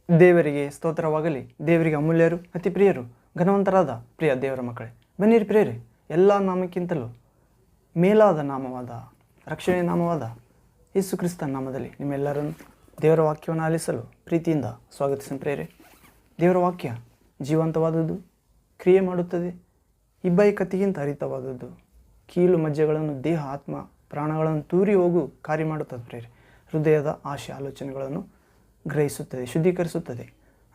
ದೇವರಿಗೆ ಸ್ತೋತ್ರವಾಗಲಿ. ದೇವರಿಗೆ ಅಮೂಲ್ಯರು, ಅತಿ ಪ್ರಿಯರು, ಘನವಂತರಾದ ಪ್ರಿಯ ದೇವರ ಮಕ್ಕಳೇ, ಬನ್ನಿರಿ ಪ್ರಿಯರೇ. ಎಲ್ಲ ನಾಮಕ್ಕಿಂತಲೂ ಮೇಲಾದ ನಾಮವಾದ, ರಕ್ಷಣೆ ನಾಮವಾದ ಯೇಸು ಕ್ರಿಸ್ತನ ನಾಮದಲ್ಲಿ ನಿಮ್ಮೆಲ್ಲರನ್ನು ದೇವರ ವಾಕ್ಯವನ್ನು ಆಲಿಸಲು ಪ್ರೀತಿಯಿಂದ ಸ್ವಾಗತಿಸಿದ ಪ್ರಿಯರೇ. ದೇವರ ವಾಕ್ಯ ಜೀವಂತವಾದದ್ದು, ಕ್ರಿಯೆ ಮಾಡುತ್ತದೆ, ಇಬ್ಬಾಯಿ ಕತ್ತಿಗಿಂತ ಹರಿತವಾದದ್ದು, ಕೀಲು ಮಜ್ಜೆಗಳನ್ನು, ದೇಹ ಆತ್ಮ ಪ್ರಾಣಗಳನ್ನು ತೂರಿ ಹೋಗು ಕಾರ್ಯ ಮಾಡುತ್ತದೆ ಪ್ರಿಯರೇ. ಹೃದಯದ ಆಶೆ ಆಲೋಚನೆಗಳನ್ನು ಗ್ರಹಿಸುತ್ತದೆ, ಶುದ್ಧೀಕರಿಸುತ್ತದೆ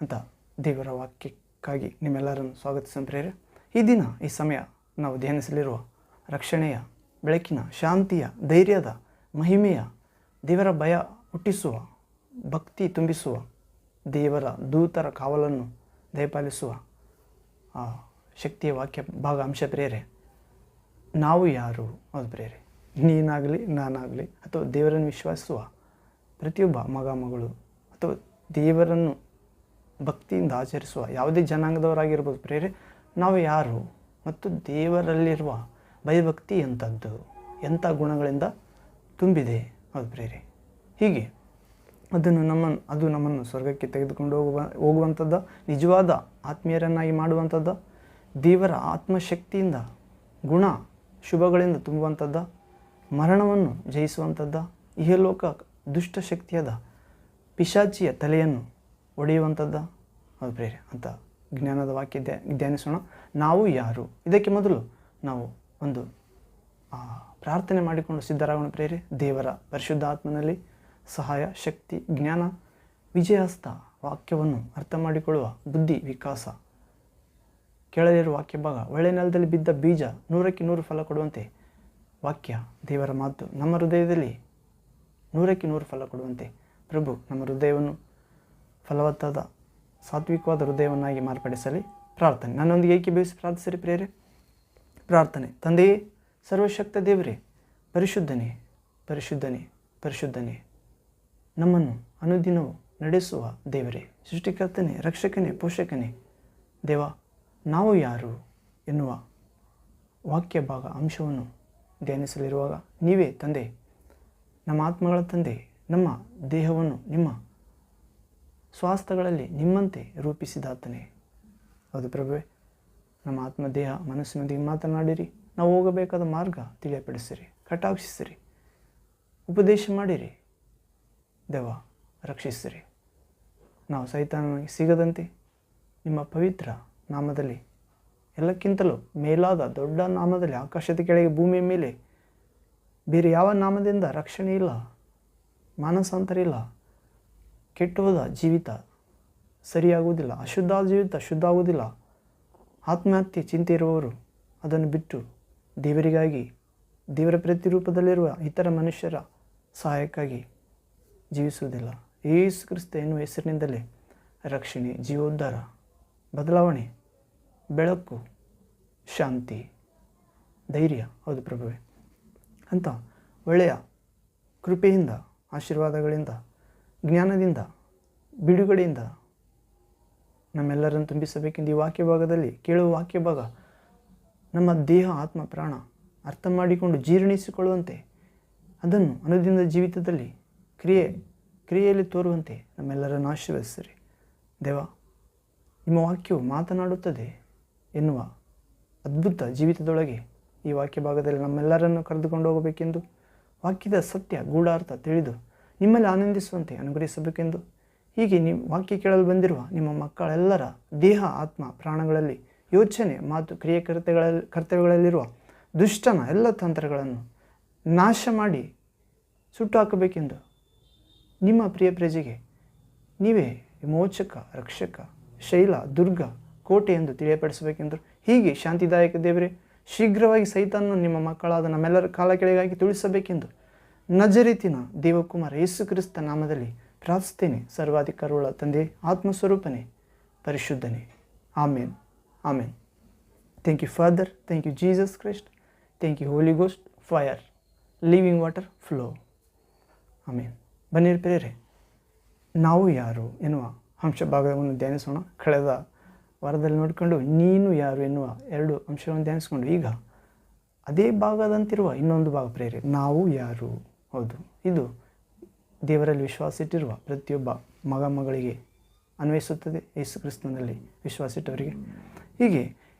ಅಂತ ದೇವರ ವಾಕ್ಯಕ್ಕಾಗಿ ನಿಮ್ಮೆಲ್ಲರನ್ನು ಸ್ವಾಗತಿಸಿದ ಪ್ರಿಯರೇ. ಈ ದಿನ ಈ ಸಮಯ ನಾವು ಧ್ಯಾನಿಸಲಿರುವ ರಕ್ಷಣೆಯ, ಬೆಳಕಿನ, ಶಾಂತಿಯ, ಧೈರ್ಯದ, ಮಹಿಮೆಯ, ದೇವರ ಭಯ ಹುಟ್ಟಿಸುವ, ಭಕ್ತಿ ತುಂಬಿಸುವ, ದೇವರ ದೂತರ ಕಾವಲನ್ನು ದಯಪಾಲಿಸುವ ಆ ಶಕ್ತಿಯ ವಾಕ್ಯ ಭಾಗ ಅಂಶ ಪ್ರಿಯರೇ. ನಾವು ಯಾರು? ಹೌದು ಪ್ರಿಯರೇ, ನೀನಾಗಲಿ ನಾನಾಗಲಿ ಅಥವಾ ದೇವರನ್ನು ವಿಶ್ವಾಸಿಸುವ ಪ್ರತಿಯೊಬ್ಬ ಮಗ ಮಗಳು ಅಥವಾ ದೇವರನ್ನು ಭಕ್ತಿಯಿಂದ ಆಚರಿಸುವ ಯಾವುದೇ ಜನಾಂಗದವರಾಗಿರ್ಬೋದು ಪ್ರಿಯರೇ, ನಾವು ಯಾರು ಮತ್ತು ದೇವರಲ್ಲಿರುವ ಭಯಭಕ್ತಿ ಎಂಥದ್ದು, ಎಂಥ ಗುಣಗಳಿಂದ ತುಂಬಿದೆ. ಹೌದು ಪ್ರಿಯರೇ, ಹೀಗೆ ಅದು ನಮ್ಮನ್ನು ಸ್ವರ್ಗಕ್ಕೆ ತೆಗೆದುಕೊಂಡು ಹೋಗುವಂಥದ್ದು, ನಿಜವಾದ ಆತ್ಮೀಯರನ್ನಾಗಿ ಮಾಡುವಂಥದ್ದು, ದೇವರ ಆತ್ಮಶಕ್ತಿಯಿಂದ ಗುಣ ಶುಭಗಳಿಂದ ತುಂಬುವಂಥದ್ದು, ಮರಣವನ್ನು ಜಯಿಸುವಂಥದ್ದು, ಇಹಲೋಕ ದುಷ್ಟಶಕ್ತಿಯಾದ ಪಿಶಾಚಿಯ ತಲೆಯನ್ನು ಒಡೆಯುವಂಥದ್ದು. ಹೌದು ಪ್ರಿಯರೇ, ಅಂತ ಜ್ಞಾನದ ವಾಕ್ಯ ಧ್ಯಾನಿಸೋಣ. ನಾವು ಯಾರು? ಇದಕ್ಕೆ ಮೊದಲು ನಾವು ಒಂದು ಪ್ರಾರ್ಥನೆ ಮಾಡಿಕೊಂಡು ಸಿದ್ಧರಾಗೋಣ ಪ್ರಿಯರೇ. ದೇವರ ಪರಿಶುದ್ಧ ಆತ್ಮನಲ್ಲಿ ಸಹಾಯ, ಶಕ್ತಿ, ಜ್ಞಾನ, ವಿಜಯಹಸ್ತ ವಾಕ್ಯವನ್ನು ಅರ್ಥ ಮಾಡಿಕೊಳ್ಳುವ ಬುದ್ಧಿ ವಿಕಾಸ, ಕೇಳಲಿರುವ ವಾಕ್ಯ ಭಾಗ ಒಳ್ಳೆ ನೆಲದಲ್ಲಿ ಬಿದ್ದ ಬೀಜ 100ಕ್ಕೆ 100 ಫಲ ಕೊಡುವಂತೆ, ವಾಕ್ಯ ದೇವರ ಮಾತು ನಮ್ಮ ಹೃದಯದಲ್ಲಿ 100ಕ್ಕೆ 100 ಫಲ ಕೊಡುವಂತೆ ಪ್ರಭು ನಮ್ಮ ಹೃದಯವನ್ನು ಫಲವತ್ತಾದ ಸಾತ್ವಿಕವಾದ ಹೃದಯವನ್ನಾಗಿ ಮಾರ್ಪಡಿಸಲಿ. ಪ್ರಾರ್ಥನೆ, ನನ್ನೊಂದಿಗೆ ಏಕೀಭವಿಸಿ ಪ್ರಾರ್ಥಿಸಿರಿ ಪ್ರಿಯರೇ. ಪ್ರಾರ್ಥನೆ. ತಂದೆಯೇ, ಸರ್ವಶಕ್ತ ದೇವರೇ, ಪರಿಶುದ್ಧನೇ ಪರಿಶುದ್ಧನೇ ಪರಿಶುದ್ಧನೇ, ನಮ್ಮನ್ನು ಅನುದಿನವೂ ನಡೆಸುವ ದೇವರೇ, ಸೃಷ್ಟಿಕರ್ತನೇ, ರಕ್ಷಕನೇ, ಪೋಷಕನೇ, ದೇವ, ನಾವು ಯಾರು ಎನ್ನುವ ವಾಕ್ಯ ಭಾಗ ಅಂಶವನ್ನು ಧ್ಯಾನಿಸಲಿರುವಾಗ ನೀವೇ ತಂದೆ, ನಮ್ಮ ಆತ್ಮಗಳ ತಂದೆ, ನಮ್ಮ ದೇಹವನ್ನು ನಿಮ್ಮ ಸ್ವಾಸ್ಥ್ಯಗಳಲ್ಲಿ ನಿಮ್ಮಂತೆ ರೂಪಿಸಿದಾತನೇ. ಹೌದು ಪ್ರಭುವೇ, ನಮ್ಮ ಆತ್ಮ, ದೇಹ, ಮನಸ್ಸಿನೊಂದಿಗೆ ಮಾತನಾಡಿರಿ. ನಾವು ಹೋಗಬೇಕಾದ ಮಾರ್ಗ ತಿಳಿಯಪಡಿಸಿರಿ, ಕಟಾಕ್ಷಿಸಿರಿ, ಉಪದೇಶ ಮಾಡಿರಿ. ದೇವ, ರಕ್ಷಿಸಿರಿ. ನಾವು ಸೈತಾನನಿಗೆ ಸಿಗದಂತೆ ನಿಮ್ಮ ಪವಿತ್ರ ನಾಮದಲ್ಲಿ, ಎಲ್ಲಕ್ಕಿಂತಲೂ ಮೇಲಾದ ದೊಡ್ಡ ನಾಮದಲ್ಲಿ, ಆಕಾಶದ ಕೆಳಗೆ ಭೂಮಿಯ ಮೇಲೆ ಬೇರೆ ಯಾವ ನಾಮದಿಂದ ರಕ್ಷಣೆ ಇಲ್ಲ, ಮಾನಸಾಂತರ ಇಲ್ಲ. ಕೆಟ್ಟೋದ ಜೀವಿತ ಸರಿಯಾಗುವುದಿಲ್ಲ, ಅಶುದ್ಧ ಜೀವಿತ ಶುದ್ಧ ಆಗುವುದಿಲ್ಲ. ಆತ್ಮಹತ್ಯೆ ಚಿಂತೆ ಇರುವವರು ಅದನ್ನು ಬಿಟ್ಟು ದೇವರಿಗಾಗಿ, ದೇವರ ಪ್ರತಿರೂಪದಲ್ಲಿರುವ ಇತರ ಮನುಷ್ಯರ ಸಹಾಯಕ್ಕಾಗಿ ಜೀವಿಸುವುದಿಲ್ಲ. ಯೇಸು ಕ್ರಿಸ್ತ ಎನ್ನುವ ಹೆಸರಿನಿಂದಲೇ ರಕ್ಷಣೆ, ಜೀವೋದ್ಧಾರ, ಬದಲಾವಣೆ, ಬೆಳಕು, ಶಾಂತಿ, ಧೈರ್ಯ. ಹೌದು ಪ್ರಭುವೇ, ಅಂತ ಒಳ್ಳೆಯ ಕೃಪೆಯಿಂದ, ಆಶೀರ್ವಾದಗಳಿಂದ, ಜ್ಞಾನದಿಂದ, ಬಿಡುಗಡೆಯಿಂದ ನಮ್ಮೆಲ್ಲರನ್ನು ತುಂಬಿಸಬೇಕೆಂದು ಈ ವಾಕ್ಯ ಭಾಗದಲ್ಲಿ ಕೇಳುವ ವಾಕ್ಯ ಭಾಗ ನಮ್ಮ ದೇಹ, ಆತ್ಮ, ಪ್ರಾಣ ಅರ್ಥ ಮಾಡಿಕೊಂಡು ಜೀರ್ಣಿಸಿಕೊಳ್ಳುವಂತೆ, ಅದನ್ನು ಅನುದಿನದ ಜೀವಿತದಲ್ಲಿ ಕ್ರಿಯೆಯಲ್ಲಿ ತೋರುವಂತೆ ನಮ್ಮೆಲ್ಲರನ್ನು ಆಶೀರ್ವದಿಸಿರಿ. ದೇವ, ನಿಮ್ಮ ವಾಕ್ಯವು ಮಾತನಾಡುತ್ತದೆ ಎನ್ನುವ ಅದ್ಭುತ ಜೀವಿತದೊಳಗೆ ಈ ವಾಕ್ಯ ಭಾಗದಲ್ಲಿ ನಮ್ಮೆಲ್ಲರನ್ನು ಕರೆದುಕೊಂಡು ಹೋಗಬೇಕೆಂದು, ವಾಕ್ಯದ ಸತ್ಯ ಗೂಢಾರ್ಥ ತಿಳಿದು ನಿಮ್ಮಲ್ಲಿ ಆನಂದಿಸುವಂತೆ ಅನುಗ್ರಹಿಸಬೇಕೆಂದು, ಹೀಗೆ ನೀವು ವಾಕ್ಯ ಕೇಳಲು ಬಂದಿರುವ ನಿಮ್ಮ ಮಕ್ಕಳೆಲ್ಲರ ದೇಹ, ಆತ್ಮ, ಪ್ರಾಣಗಳಲ್ಲಿ ಯೋಚನೆ, ಮಾತು, ಕ್ರಿಯೆ, ಕರ್ತವ್ಯಗಳಲ್ಲಿರುವ ದುಷ್ಟನ ಎಲ್ಲ ತಂತ್ರಗಳನ್ನು ನಾಶ ಮಾಡಿ ಸುಟ್ಟು ಹಾಕಬೇಕೆಂದು, ನಿಮ್ಮ ಪ್ರಿಯ ಪ್ರಜೆಗೆ ನೀವೇ ವಿಮೋಚಕ, ರಕ್ಷಕ, ಶೈಲ, ದುರ್ಗ, ಕೋಟೆ ಎಂದು ತಿಳಿಯಪಡಿಸಬೇಕೆಂದು, ಹೀಗೆ ಶಾಂತಿದಾಯಕ ದೇವರೇ, ಶೀಘ್ರವಾಗಿ ಸೈತಾನನ್ನು ನಿಮ್ಮ ಮಕ್ಕಳಾದ ನಮ್ಮೆಲ್ಲರ ಕಾಲ ಕೆಳಗಾಗಿ ತುಳಿಸಬೇಕೆಂದು ನಜರೇತಿನ ದೇವಕುಮಾರ ಯೇಸು ಕ್ರಿಸ್ತ ನಾಮದಲ್ಲಿ ಪ್ರಾರ್ಥಿಸ್ತೇನೆ. ಸರ್ವಾಧಿಕಾರವುಳ್ಳ ತಂದೆ, ಆತ್ಮಸ್ವರೂಪನೇ, ಪರಿಶುದ್ಧನೇ. Amen, amen. Thank you father, thank you Jesus Christ, thank you holy ghost, fire, living water, flow. Amen. ಬನ್ನಿರಿ ಪ್ರಿಯರೇ, ನಾವು ಯಾರು ಎನ್ನುವ ಅಂಶ ಭಾಗವನ್ನು ಧ್ಯಾನಿಸೋಣ. ಕಳೆದ ವಾರದಲ್ಲಿ ನೋಡಿಕೊಂಡು ನೀನು ಯಾರು ಎನ್ನುವ 2 ಅಂಶವನ್ನು ಧ್ಯಾನಿಸ್ಕೊಂಡು, ಈಗ ಅದೇ ಭಾಗದಂತಿರುವ ಇನ್ನೊಂದು ಭಾಗ ಪ್ರಿಯರೇ, ನಾವು ಯಾರು. ಹೌದು, ಇದು ದೇವರಲ್ಲಿ ವಿಶ್ವಾಸ ಇಟ್ಟಿರುವ ಪ್ರತಿಯೊಬ್ಬ ಮಗ ಮಗಳಿಗೆ ಅನ್ವಯಿಸುತ್ತದೆ ಯೇಸು ಕ್ರಿಸ್ತನಲ್ಲಿ ವಿಶ್ವಾಸಿಟ್ಟವರಿಗೆ. ಹೀಗೆ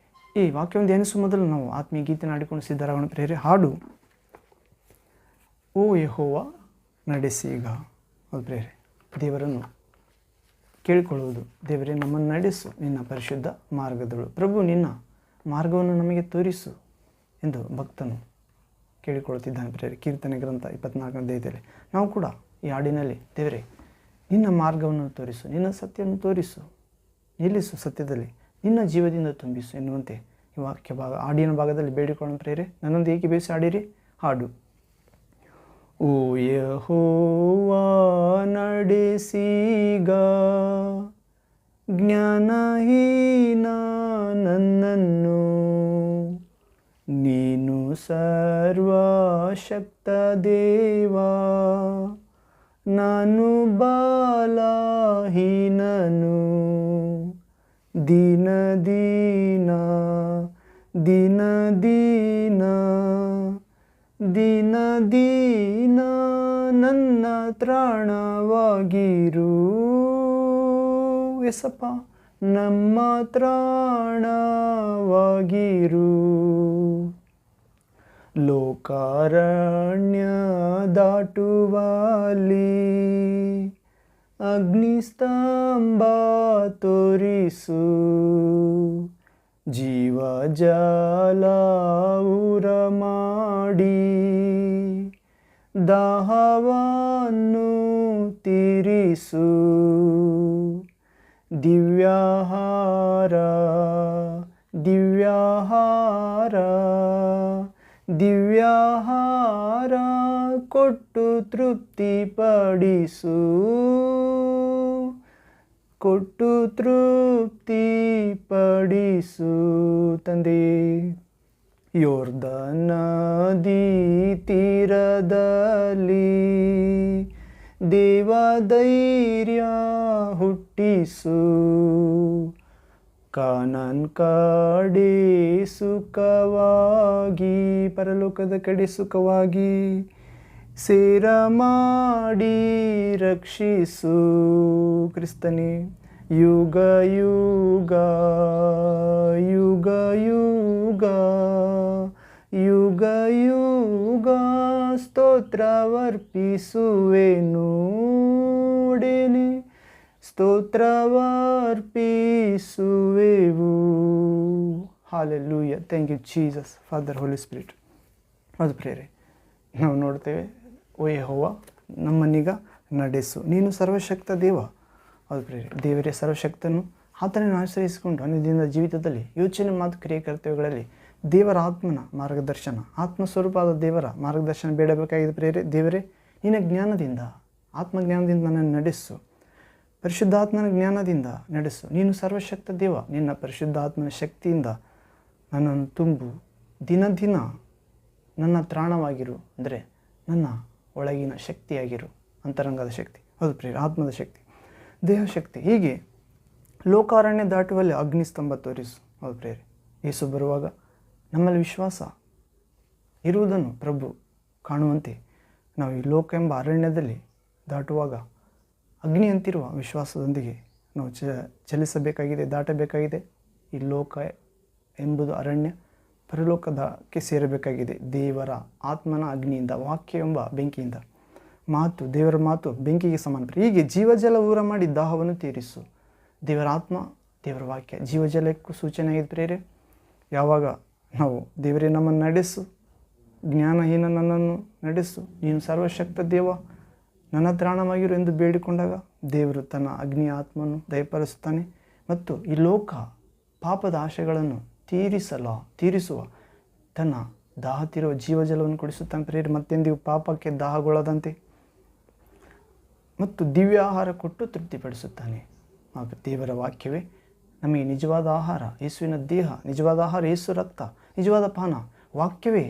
ಈ ವಾಕ್ಯವನ್ನು ಧ್ಯಾನಿಸುವ ಮೊದಲು ನಾವು ಆತ್ಮೀಯ ಗೀತೆಯನ್ನು ಆಡಿಕೊಂಡು ಸಿದ್ಧರಾಗೋಣ ಪ್ರಿಯರೇ. ಹಾಡು ಓ ಯೆಹೋವ ನಡೆಸೀಗ. ಹೌದು ಪ್ರಿಯರೇ, ದೇವರನ್ನು ಕೇಳಿಕೊಳ್ಳುವುದು, ದೇವರೇ ನಮ್ಮನ್ನು ನಡೆಸು ನಿನ್ನ ಪರಿಶುದ್ಧ ಮಾರ್ಗದಳು. ಪ್ರಭು ನಿನ್ನ ಮಾರ್ಗವನ್ನು ನಮಗೆ ತೋರಿಸು ಎಂದು ಭಕ್ತನು ಕೇಳಿಕೊಳ್ಳುತ್ತಿದ್ದಾನೆ ಪ್ರಿಯರೇ. ಕೀರ್ತನೆ ಗ್ರಂಥ 24ನೇ ಅಧ್ಯಾಯದಲ್ಲಿ ನಾವು ಕೂಡ ಈ ಹಾಡಿನಲ್ಲಿ ದೇವರೇ ನಿನ್ನ ಮಾರ್ಗವನ್ನು ತೋರಿಸು, ನಿನ್ನ ಸತ್ಯವನ್ನು ತೋರಿಸು, ನಿಲ್ಲಿಸು ಸತ್ಯದಲ್ಲಿ, ನಿನ್ನ ಜೀವದಿಂದ ತುಂಬಿಸು ಎನ್ನುವಂತೆ ಈ ವಾಕ್ಯ ಭಾಗ ಹಾಡಿನ ಭಾಗದಲ್ಲಿ ಬೇಡಿಕೊಳ್ಳೋಣ ಪ್ರಿಯರೇ. ನನ್ನೊಂದು ಏಕೀಭವಿಸಿ ಹಾಡಿರಿ. ಹಾಡು. ಓ ಯೆಹೋವ ನಡೆಸೀಗ ಜ್ಞಾನಹೀನ ನನ್ನನ್ನು, ನೀನು ಸರ್ವಶಕ್ತ ದೇವ, ನಾನು ಬಲಹೀನನು. ದಿನ ದಿನ ದಿನ ದಿನ ದಿನ ದಿನ ನನ್ನ ತ್ರಾಣವಾಗಿರು ಎಸಪ್ಪ, ನಮ್ಮ ತ್ರಾಣವಾಗಿರು. ಲೋಕಾರಣ್ಯ ದಾಟುವಲ್ಲಿ ಅಗ್ನಿಸ್ತಂಭ ತೋರಿಸು, ಜೀವ ಜಲ ಉರ ಮಾಡಿ ದಾಹವನ್ನು ತೀರಿಸು. ದಿವ್ಯಾಹಾರ ದಿವ್ಯಾಹಾರ ದಿವ್ಯಾಹಾರ ಕೊಟ್ಟು ತೃಪ್ತಿಪಡಿಸು, ಕೊಟ್ಟು ತೃಪ್ತಿಪಡಿಸು ತಂದೆ. ಯೊರ್ದನ್ ನದಿ ತೀರದಲ್ಲಿ ದೇವಧೈರ್ಯ ಹುಟ್ಟಿಸು, ಕಾನಾನ್ ಕಡೆ ಸುಖವಾಗಿ, ಪರಲೋಕದ ಕಡೆ ಸುಖವಾಗಿ ಸೇರ ಮಾಡಿ ರಕ್ಷಿಸು ಕ್ರಿಸ್ತನೇ. ಯುಗ ಯುಗ ಯುಗ ಯುಗ ಯುಗ ಯುಗ ಸ್ತೋತ್ರವರ್ಪಿಸುವೆನು, ಒಡೆಯನೇ ಸ್ತೋತ್ರವರ್ಪಿಸುವೆವು. Hallelujah. Thank you Jesus, father, holy spirit. ಹೌದು ಪ್ರಿಯರೇ, ನಾವು ನೋಡ್ತೇವೆ, ಓ ಯೆಹೋವ ನಮ್ಮನ್ನೀಗ ನಡೆಸು, ನೀನು ಸರ್ವಶಕ್ತ ದೇವ. ಹೌದು ಪ್ರಿಯರೇ, ದೇವರೇ ಸರ್ವಶಕ್ತನು. ಆತನನ್ನು ಆಶ್ರಯಿಸಿಕೊಂಡು ಅನ್ಯದಿನದ ಜೀವಿತದಲ್ಲಿ ಯೋಚನೆ, ಮಾತು, ಕ್ರಿಯೆ, ಕರ್ತವ್ಯಗಳಲ್ಲಿ ದೇವರ ಆತ್ಮನ ಮಾರ್ಗದರ್ಶನ, ಆತ್ಮಸ್ವರೂಪವಾದ ದೇವರ ಮಾರ್ಗದರ್ಶನ ಬೇಡಬೇಕಾಗಿದೆ ಪ್ರಿಯರೇ. ದೇವರೇ ನಿನ್ನ ಜ್ಞಾನದಿಂದ, ಆತ್ಮಜ್ಞಾನದಿಂದ ನನ್ನನ್ನು ನಡೆಸು, ಪರಿಶುದ್ಧಾತ್ಮನ ಜ್ಞಾನದಿಂದ ನಡೆಸು. ನೀನು ಸರ್ವಶಕ್ತ ದೇವ, ನಿನ್ನ ಪರಿಶುದ್ಧಾತ್ಮನ ಶಕ್ತಿಯಿಂದ ನನ್ನನ್ನು ತುಂಬು. ದಿನ ದಿನ ನನ್ನ ತ್ರಾಣವಾಗಿರು, ಅಂದರೆ ನನ್ನ ಒಳಗಿನ ಶಕ್ತಿಯಾಗಿರು, ಅಂತರಂಗದ ಶಕ್ತಿ. ಹೌದು ಪ್ರಿಯರೇ, ಆತ್ಮದ ಶಕ್ತಿ, ದೇಹ ಶಕ್ತಿ. ಹೀಗೆ ಲೋಕಾರಣ್ಯ ದಾಟುವಲ್ಲಿ ಅಗ್ನಿಸ್ತಂಭ ತೋರಿಸು. ಹೌದು ಪ್ರಿಯರೇ, ಯೇಸು ಬರುವಾಗ ನಮ್ಮಲ್ಲಿ ವಿಶ್ವಾಸ ಇರುವುದನ್ನು ಪ್ರಭು ಕಾಣುವಂತೆ ನಾವು ಈ ಲೋಕ ಎಂಬ ಅರಣ್ಯದಲ್ಲಿ ದಾಟುವಾಗ ಅಗ್ನಿಯಂತಿರುವ ವಿಶ್ವಾಸದೊಂದಿಗೆ ನಾವು ಚಲಿಸಬೇಕಾಗಿದೆ, ದಾಟಬೇಕಾಗಿದೆ. ಈ ಲೋಕ ಎಂಬುದು ಅರಣ್ಯ, ಪರಲೋಕದಕ್ಕೆ ಸೇರಬೇಕಾಗಿದೆ ದೇವರ ಆತ್ಮನ ಅಗ್ನಿಯಿಂದ, ವಾಕ್ಯ ಎಂಬ ಬೆಂಕಿಯಿಂದ. ಮಾತು, ದೇವರ ಮಾತು ಬೆಂಕಿಗೆ ಸಮಾನ. ಹೀಗೆ ಜೀವಜಲ ಊರ ಮಾಡಿ ದಾಹವನ್ನು ತೀರಿಸು. ದೇವರ ಆತ್ಮ, ದೇವರ ವಾಕ್ಯ ಜೀವಜಲಕ್ಕೂ ಸೂಚನೆ ಆಗಿದೆ ಪ್ರಿಯರೇ. ಯಾವಾಗ ನಾವು ದೇವರೇ ನಮ್ಮನ್ನು ನಡೆಸು, ಜ್ಞಾನಹೀನ ನನ್ನನ್ನು ನಡೆಸು, ನೀನು ಸರ್ವಶಕ್ತ ದೇವ, ನನ್ನ ತ್ರಾಣವಾಗಿರು ಎಂದು ಬೇಡಿಕೊಂಡಾಗ ದೇವರು ತನ್ನ ಅಗ್ನಿಯ ಆತ್ಮವನ್ನು ದಯಪಾಲಿಸುತ್ತಾನೆ ಮತ್ತು ಈ ಲೋಕ ಪಾಪದ ಆಶೆಗಳನ್ನು ತೀರಿಸುವ ತನ್ನ ದಾಹ ತೀರುವ ಜೀವಜಲವನ್ನು ಕುಡಿಸುತ್ತಾನೆ ಪ್ರಿಯರೇ. ಮತ್ತೆಂದಿಗೂ ಪಾಪಕ್ಕೆ ದಾಹಗೊಳ್ಳದಂತೆ ಮತ್ತು ದಿವ್ಯ ಆಹಾರ ಕೊಟ್ಟು ತೃಪ್ತಿಪಡಿಸುತ್ತಾನೆ. ದೇವರ ವಾಕ್ಯವೇ ನಮಗೆ ನಿಜವಾದ ಆಹಾರ, ಯೇಸುವಿನ ದೇಹ ನಿಜವಾದ ಆಹಾರ, ಯೇಸು ರಕ್ತ ನಿಜವಾದ ಪಾನ, ವಾಕ್ಯವೇ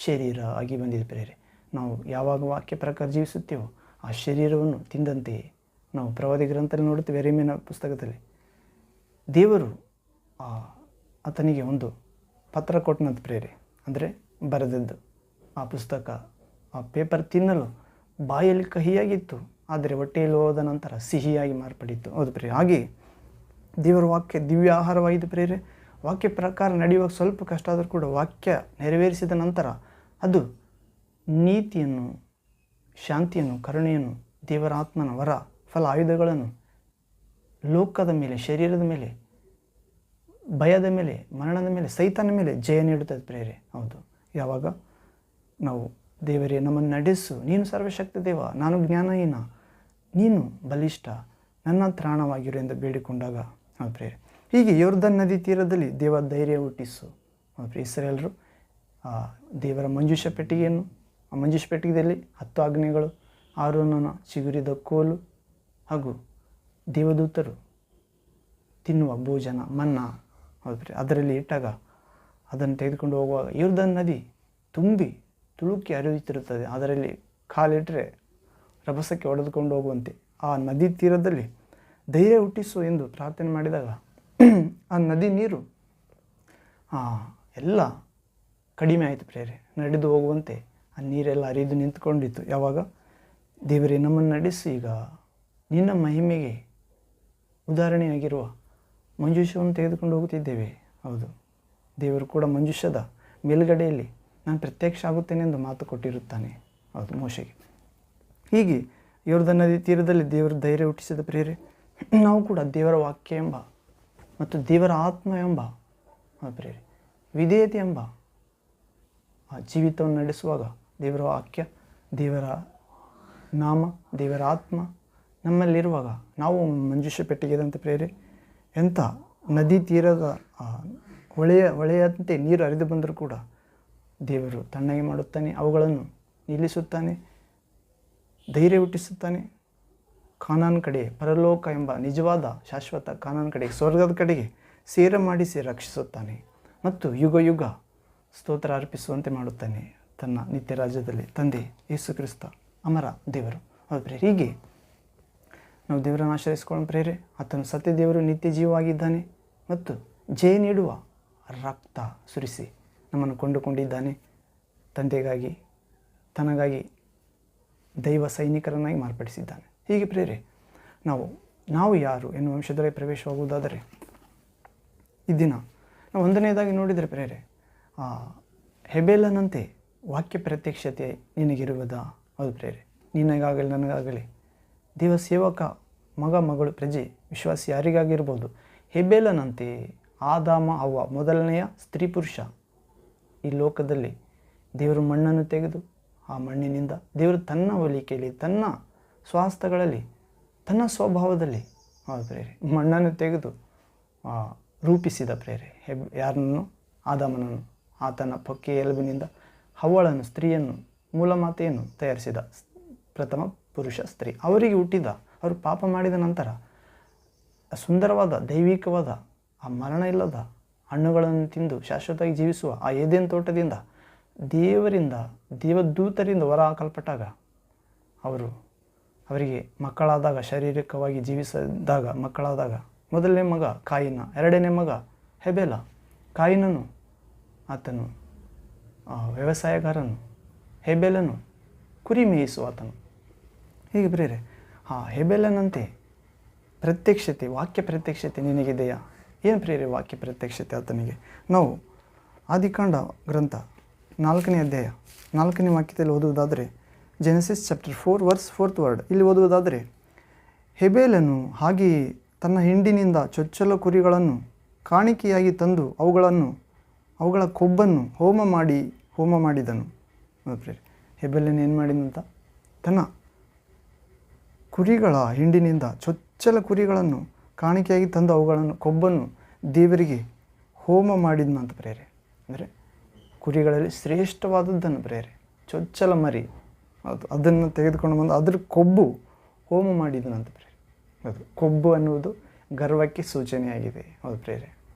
ಶರೀರ ಆಗಿ ಬಂದಿದೆ ಪ್ರಿಯರೇ. ನಾವು ಯಾವಾಗ ವಾಕ್ಯ ಪ್ರಕಾರ ಜೀವಿಸುತ್ತೇವೋ ಆ ಶರೀರವನ್ನು ತಿಂದಂತೆಯೇ ನಾವು ಪ್ರವಾದಿ ಗ್ರಂಥದಲ್ಲಿ ನೋಡುತ್ತೇವೆ. ಯೆರೆಮೀಯನ ಪುಸ್ತಕದಲ್ಲಿ ದೇವರು ಆತನಿಗೆ ಒಂದು ಪತ್ರ ಕೊಟ್ಟನಂತ ಪ್ರಿಯರೇ, ಅಂದರೆ ಬರೆದದ್ದು. ಆ ಪುಸ್ತಕ, ಆ ಪೇಪರ್ ತಿನ್ನಲು ಬಾಯಲ್ಲಿ ಕಹಿಯಾಗಿತ್ತು, ಆದರೆ ಹೊಟ್ಟೆಯಲ್ಲಿ ಹೋದ ನಂತರ ಸಿಹಿಯಾಗಿ ಮಾರ್ಪಡಿತ್ತು. ಹೌದು ಪ್ರಿಯರೇ, ಹಾಗೆ ದೇವರ ವಾಕ್ಯ ದಿವ್ಯ ಆಹಾರವಾಗಿದೆ ಪ್ರಿಯರೇ. ವಾಕ್ಯ ಪ್ರಕಾರ ನಡೆಯುವಾಗ ಸ್ವಲ್ಪ ಕಷ್ಟ ಆದರೂ ಕೂಡ ವಾಕ್ಯ ನೆರವೇರಿಸಿದ ನಂತರ ಅದು ನೀತಿಯನ್ನು, ಶಾಂತಿಯನ್ನು, ಕರುಣೆಯನ್ನು, ದೇವರ ಆತ್ಮನ ವರ, ಫಲ, ಆಯುಧಗಳನ್ನು ಲೋಕದ ಮೇಲೆ, ಶರೀರದ ಮೇಲೆ, ಭಯದ ಮೇಲೆ, ಮರಣದ ಮೇಲೆ, ಸೈತಾನ ಮೇಲೆ ಜಯ ನೀಡುತ್ತದೆ ಪ್ರಿಯರೇ. ಹೌದು, ಯಾವಾಗ ನಾವು ದೇವರೇ ನಮ್ಮನ್ನು ನಡೆಸು, ನೀನು ಸರ್ವಶಕ್ತಿ ದೇವ, ನಾನು ಜ್ಞಾನಹೀನ, ನೀನು ಬಲಿಷ್ಠ, ನನ್ನ ತ್ರಾಣವಾಗಿರು ಎಂದು ಬೇಡಿಕೊಂಡಾಗ ಪ್ರಿಯರೇ, ಹೀಗೆ ಯೋರ್ದನ್ ನದಿ ತೀರದಲ್ಲಿ ದೇವ ಧೈರ್ಯ ಹುಟ್ಟಿಸು. ಇಸ್ರಾಯೇಲರು ದೇವರ ಮಂಜೂಷ ಪೆಟ್ಟಿಗೆಯನ್ನು, ಆ ಮಂಜೂಷ ಪೆಟ್ಟಿಗೆಯಲ್ಲಿ 10 ಆಜ್ಞೆಗಳು, ಆರೋನನ ಚಿಗುರಿದ ಕೋಲು ಹಾಗೂ ದೇವದೂತರು ತಿನ್ನುವ ಭೋಜನ ಮನ್ನಾ ಅದರಲ್ಲಿ ಇಟ್ಟಾಗ ಅದನ್ನು ತೆಗೆದುಕೊಂಡು ಹೋಗುವಾಗ ಯೋರ್ದನ್ ನದಿ ತುಂಬಿ ತುಳುಕಿ ಹರಿಯುತ್ತಿರುತ್ತದೆ. ಅದರಲ್ಲಿ ಕಾಲಿಟ್ಟರೆ ರಭಸಕ್ಕೆ ಹೊಡೆದುಕೊಂಡು ಹೋಗುವಂತೆ ಆ ನದಿ ತೀರದಲ್ಲಿ ಧೈರ್ಯ ಹುಟ್ಟಿಸು ಎಂದು ಪ್ರಾರ್ಥನೆ ಮಾಡಿದಾಗ ಆ ನದಿ ನೀರು ಎಲ್ಲ ಕಡಿಮೆ ಆಯಿತು ಪ್ರೇರೆ. ನಡೆದು ಹೋಗುವಂತೆ ಆ ನೀರೆಲ್ಲ ಹರಿದು ನಿಂತ್ಕೊಂಡಿತ್ತು. ಯಾವಾಗ ದೇವರೇ ನಮ್ಮನ್ನು ನಡೆಸಿ ಈಗ ನಿನ್ನ ಮಹಿಮೆಗೆ ಉದಾಹರಣೆಯಾಗಿರುವ ಮಂಜೂಷವನ್ನು ತೆಗೆದುಕೊಂಡು ಹೋಗುತ್ತಿದ್ದೇವೆ. ಹೌದು, ದೇವರು ಕೂಡ ಮಂಜೂಷದ ಮೇಲುಗಡೆಯಲ್ಲಿ ನಾನು ಪ್ರತ್ಯಕ್ಷ ಆಗುತ್ತೇನೆ ಎಂದು ಮಾತು ಕೊಟ್ಟಿರುತ್ತಾನೆ. ಹೌದು, ಮೋಶೆಗೆ. ಹೀಗೆ ಯೋರ್ದನ್ ನದಿ ತೀರದಲ್ಲಿ ದೇವರು ಧೈರ್ಯ ಹುಟ್ಟಿಸಿದ ಪ್ರೇರೆ. ನಾವು ಕೂಡ ದೇವರ ವಾಕ್ಯ ಎಂಬ ಮತ್ತು ದೇವರ ಆತ್ಮ ಎಂಬ ಪ್ರೇರೆ ವಿಧೇಯತೆ ಎಂಬ ಜೀವಿತವನ್ನು ನಡೆಸುವಾಗ ದೇವರ ವಾಕ್ಯ, ದೇವರ ನಾಮ, ದೇವರ ಆತ್ಮ ನಮ್ಮಲ್ಲಿರುವಾಗ ನಾವು ಮಂಜೂಷ ಪೆಟ್ಟಿಗೆದಂತೆ ಪ್ರೇರೆ ಎಂಥ ನದಿ ತೀರದ ಹೊಳೆಯಂತೆ ನೀರು ಹರಿದು ಬಂದರೂ ಕೂಡ ದೇವರು ತಣ್ಣಗೆ ಮಾಡುತ್ತಾನೆ, ಅವುಗಳನ್ನು ನಿಲ್ಲಿಸುತ್ತಾನೆ, ಧೈರ್ಯ ಹುಟ್ಟಿಸುತ್ತಾನೆ. ಕಾನಾನ್ ಕಡೆ, ಪರಲೋಕ ಎಂಬ ನಿಜವಾದ ಶಾಶ್ವತ ಕಾನಾನ್ ಕಡೆಗೆ, ಸ್ವರ್ಗದ ಕಡೆಗೆ ಸೇರ ಮಾಡಿಸಿ ರಕ್ಷಿಸುತ್ತಾನೆ ಮತ್ತು ಯುಗ ಯುಗ ಸ್ತೋತ್ರ ಅರ್ಪಿಸುವಂತೆ ಮಾಡುತ್ತಾನೆ ತನ್ನ ನಿತ್ಯ ರಾಜ್ಯದಲ್ಲಿ. ತಂದೆ ಯೇಸು ಕ್ರಿಸ್ತ ಅಮರ ದೇವರು. ಹೌದು, ಹೀಗೆ ನಾವು ದೇವರನ್ನು ಆಶ್ರಯಿಸಿಕೊಳ್ಳೋಣ ಪ್ರೇರೆ. ಆತನು ಸತ್ಯ ದೇವರು, ನಿತ್ಯ ಜೀವವಾಗಿದ್ದಾನೆ ಮತ್ತು ಜಯ ನೀಡುವ ರಕ್ತ ಸುರಿಸಿ ನಮ್ಮನ್ನು ಕೊಂಡುಕೊಂಡಿದ್ದಾನೆ. ತಂದೆಗಾಗಿ, ತನಗಾಗಿ ದೈವ ಸೈನಿಕರನ್ನಾಗಿ ಮಾರ್ಪಡಿಸಿದ್ದಾನೆ. ಹೀಗೆ ಪ್ರೇರೆ ನಾವು ಯಾರು ಎನ್ನುವ ಅಂಶದೊಳಗೆ ಪ್ರವೇಶವಾಗುವುದಾದರೆ ಈ ದಿನ ನಾವು ಒಂದನೇದಾಗಿ ನೋಡಿದರೆ ಪ್ರೇರೆ, ಹೆಬೇಲನಂತೆ ವಾಕ್ಯ ಪ್ರತ್ಯಕ್ಷತೆ ನಿನಗಿರುವುದಾ? ಹೌದು ಪ್ರೇರೆ, ನಿನಗಾಗಲಿ ನನಗಾಗಲಿ, ದೇವ ಸೇವಕ, ಮಗ, ಮಗಳು, ಪ್ರಜೆ, ವಿಶ್ವಾಸಿ ಯಾರಿಗಾಗಿರ್ಬೋದು, ಹೆಬೇಲನಂತೆ ಆದಾಮ ಅವ್ವ ಮೊದಲನೆಯ ಸ್ತ್ರೀ ಪುರುಷ ಈ ಲೋಕದಲ್ಲಿ ದೇವರು ಮಣ್ಣನ್ನು ತೆಗೆದು ಆ ಮಣ್ಣಿನಿಂದ ದೇವರು ತನ್ನ ಹೋಲಿಕೆಯಲ್ಲಿ, ತನ್ನ ಸ್ವಾಸ್ಥಗಳಲ್ಲಿ, ತನ್ನ ಸ್ವಭಾವದಲ್ಲಿ ಪ್ರೇರೆ ಮಣ್ಣನ್ನು ತೆಗೆದು ರೂಪಿಸಿದ ಪ್ರೇರೆ ಯಾರನ್ನು? ಆದಾಮನನ್ನು. ಆತನ ಪೊಕ್ಕೆ ಎಲುಬಿನಿಂದ ಹವ್ವಳನ್ನು, ಸ್ತ್ರೀಯನ್ನು, ಮೂಲಮಾತೆಯನ್ನು ತಯಾರಿಸಿದ ಪ್ರಥಮ ಪುರುಷ ಸ್ತ್ರೀ. ಅವರಿಗೆ ಹುಟ್ಟಿದ, ಅವರು ಪಾಪ ಮಾಡಿದ ನಂತರ ಸುಂದರವಾದ, ದೈವಿಕವಾದ, ಆ ಮರಣ ಇಲ್ಲದ ಹಣ್ಣುಗಳನ್ನು ತಿಂದು ಶಾಶ್ವತವಾಗಿ ಜೀವಿಸುವ ಆ ಏದೇನ್ ತೋಟದಿಂದ ದೇವರಿಂದ, ದೇವದೂತರಿಂದ ಹೊರ ಹಾಕಲ್ಪಟ್ಟಾಗ ಅವರಿಗೆ ಮಕ್ಕಳಾದಾಗ, ಶಾರೀರಿಕವಾಗಿ ಜೀವಿಸಿದಾಗ ಮಕ್ಕಳಾದಾಗ, ಮೊದಲನೇ ಮಗ ಕಾಯಿನ, ಎರಡನೇ ಮಗ ಹೆಬೇಲ. ಕಾಯಿನನು ಆತನು ವ್ಯವಸಾಯಗಾರನು, ಹೆಬೇಲನು ಕುರಿ ಮೇಯಿಸುವ ಆತನು. ಹೀಗೆ ಪ್ರೇರೆ ಹೆಬೇಲನಂತೆ ಪ್ರತ್ಯಕ್ಷತೆ, ವಾಕ್ಯ ಪ್ರತ್ಯಕ್ಷತೆ ನಿನಗಿದೆಯಾ? ಏನು ಪ್ರೇರೆ ವಾಕ್ಯ ಪ್ರತ್ಯಕ್ಷತೆ ಆತನಿಗೆ? ನಾವು ಆದಿಕಾಂಡ ಗ್ರಂಥ 4ನೇ ಅಧ್ಯಾಯ 4ನೇ ವಾಕ್ಯದಲ್ಲಿ ಓದುವುದಾದರೆ, Genesis chapter 4 verse 4th word ಇಲ್ಲಿ ಓದುವುದಾದರೆ, ಹೆಬೇಲನು ಹಾಗೆಯೇ ತನ್ನ ಹಿಂಡಿನಿಂದ ಚೊಚ್ಚಲ ಕುರಿಗಳನ್ನು ಕಾಣಿಕೆಯಾಗಿ ತಂದು ಅವುಗಳ ಕೊಬ್ಬನ್ನು ಹೋಮ ಮಾಡಿದನು. ಹೆಬೇಲನು ಏನು ಮಾಡಿದಂತ? ತನ್ನ ಕುರಿಗಳ ಹಿಂಡಿನಿಂದ ಚೊಚ್ಚಲ ಕುರಿಗಳನ್ನು ಕಾಣಿಕೆಯಾಗಿ ತಂದು ಕೊಬ್ಬನ್ನು ದೇವರಿಗೆ ಹೋಮ ಮಾಡಿದನಂತ ಪ್ರೇರೆ. ಅಂದರೆ ಕುರಿಗಳಲ್ಲಿ ಶ್ರೇಷ್ಠವಾದದ್ದನ್ನು ಪ್ರೇರೆ, ಚೊಚ್ಚಲ ಮರಿ, ಅದನ್ನು ತೆಗೆದುಕೊಂಡು ಬಂದು ಅದರ ಕೊಬ್ಬು ಹೋಮ ಮಾಡಿದನಂತ ಪ್ರೇರೆ. ಅದು ಕೊಬ್ಬು ಅನ್ನುವುದು ಗರ್ವಕ್ಕೆ ಸೂಚನೆಯಾಗಿದೆ. ಹೌದು ಪ್ರೇರೆ,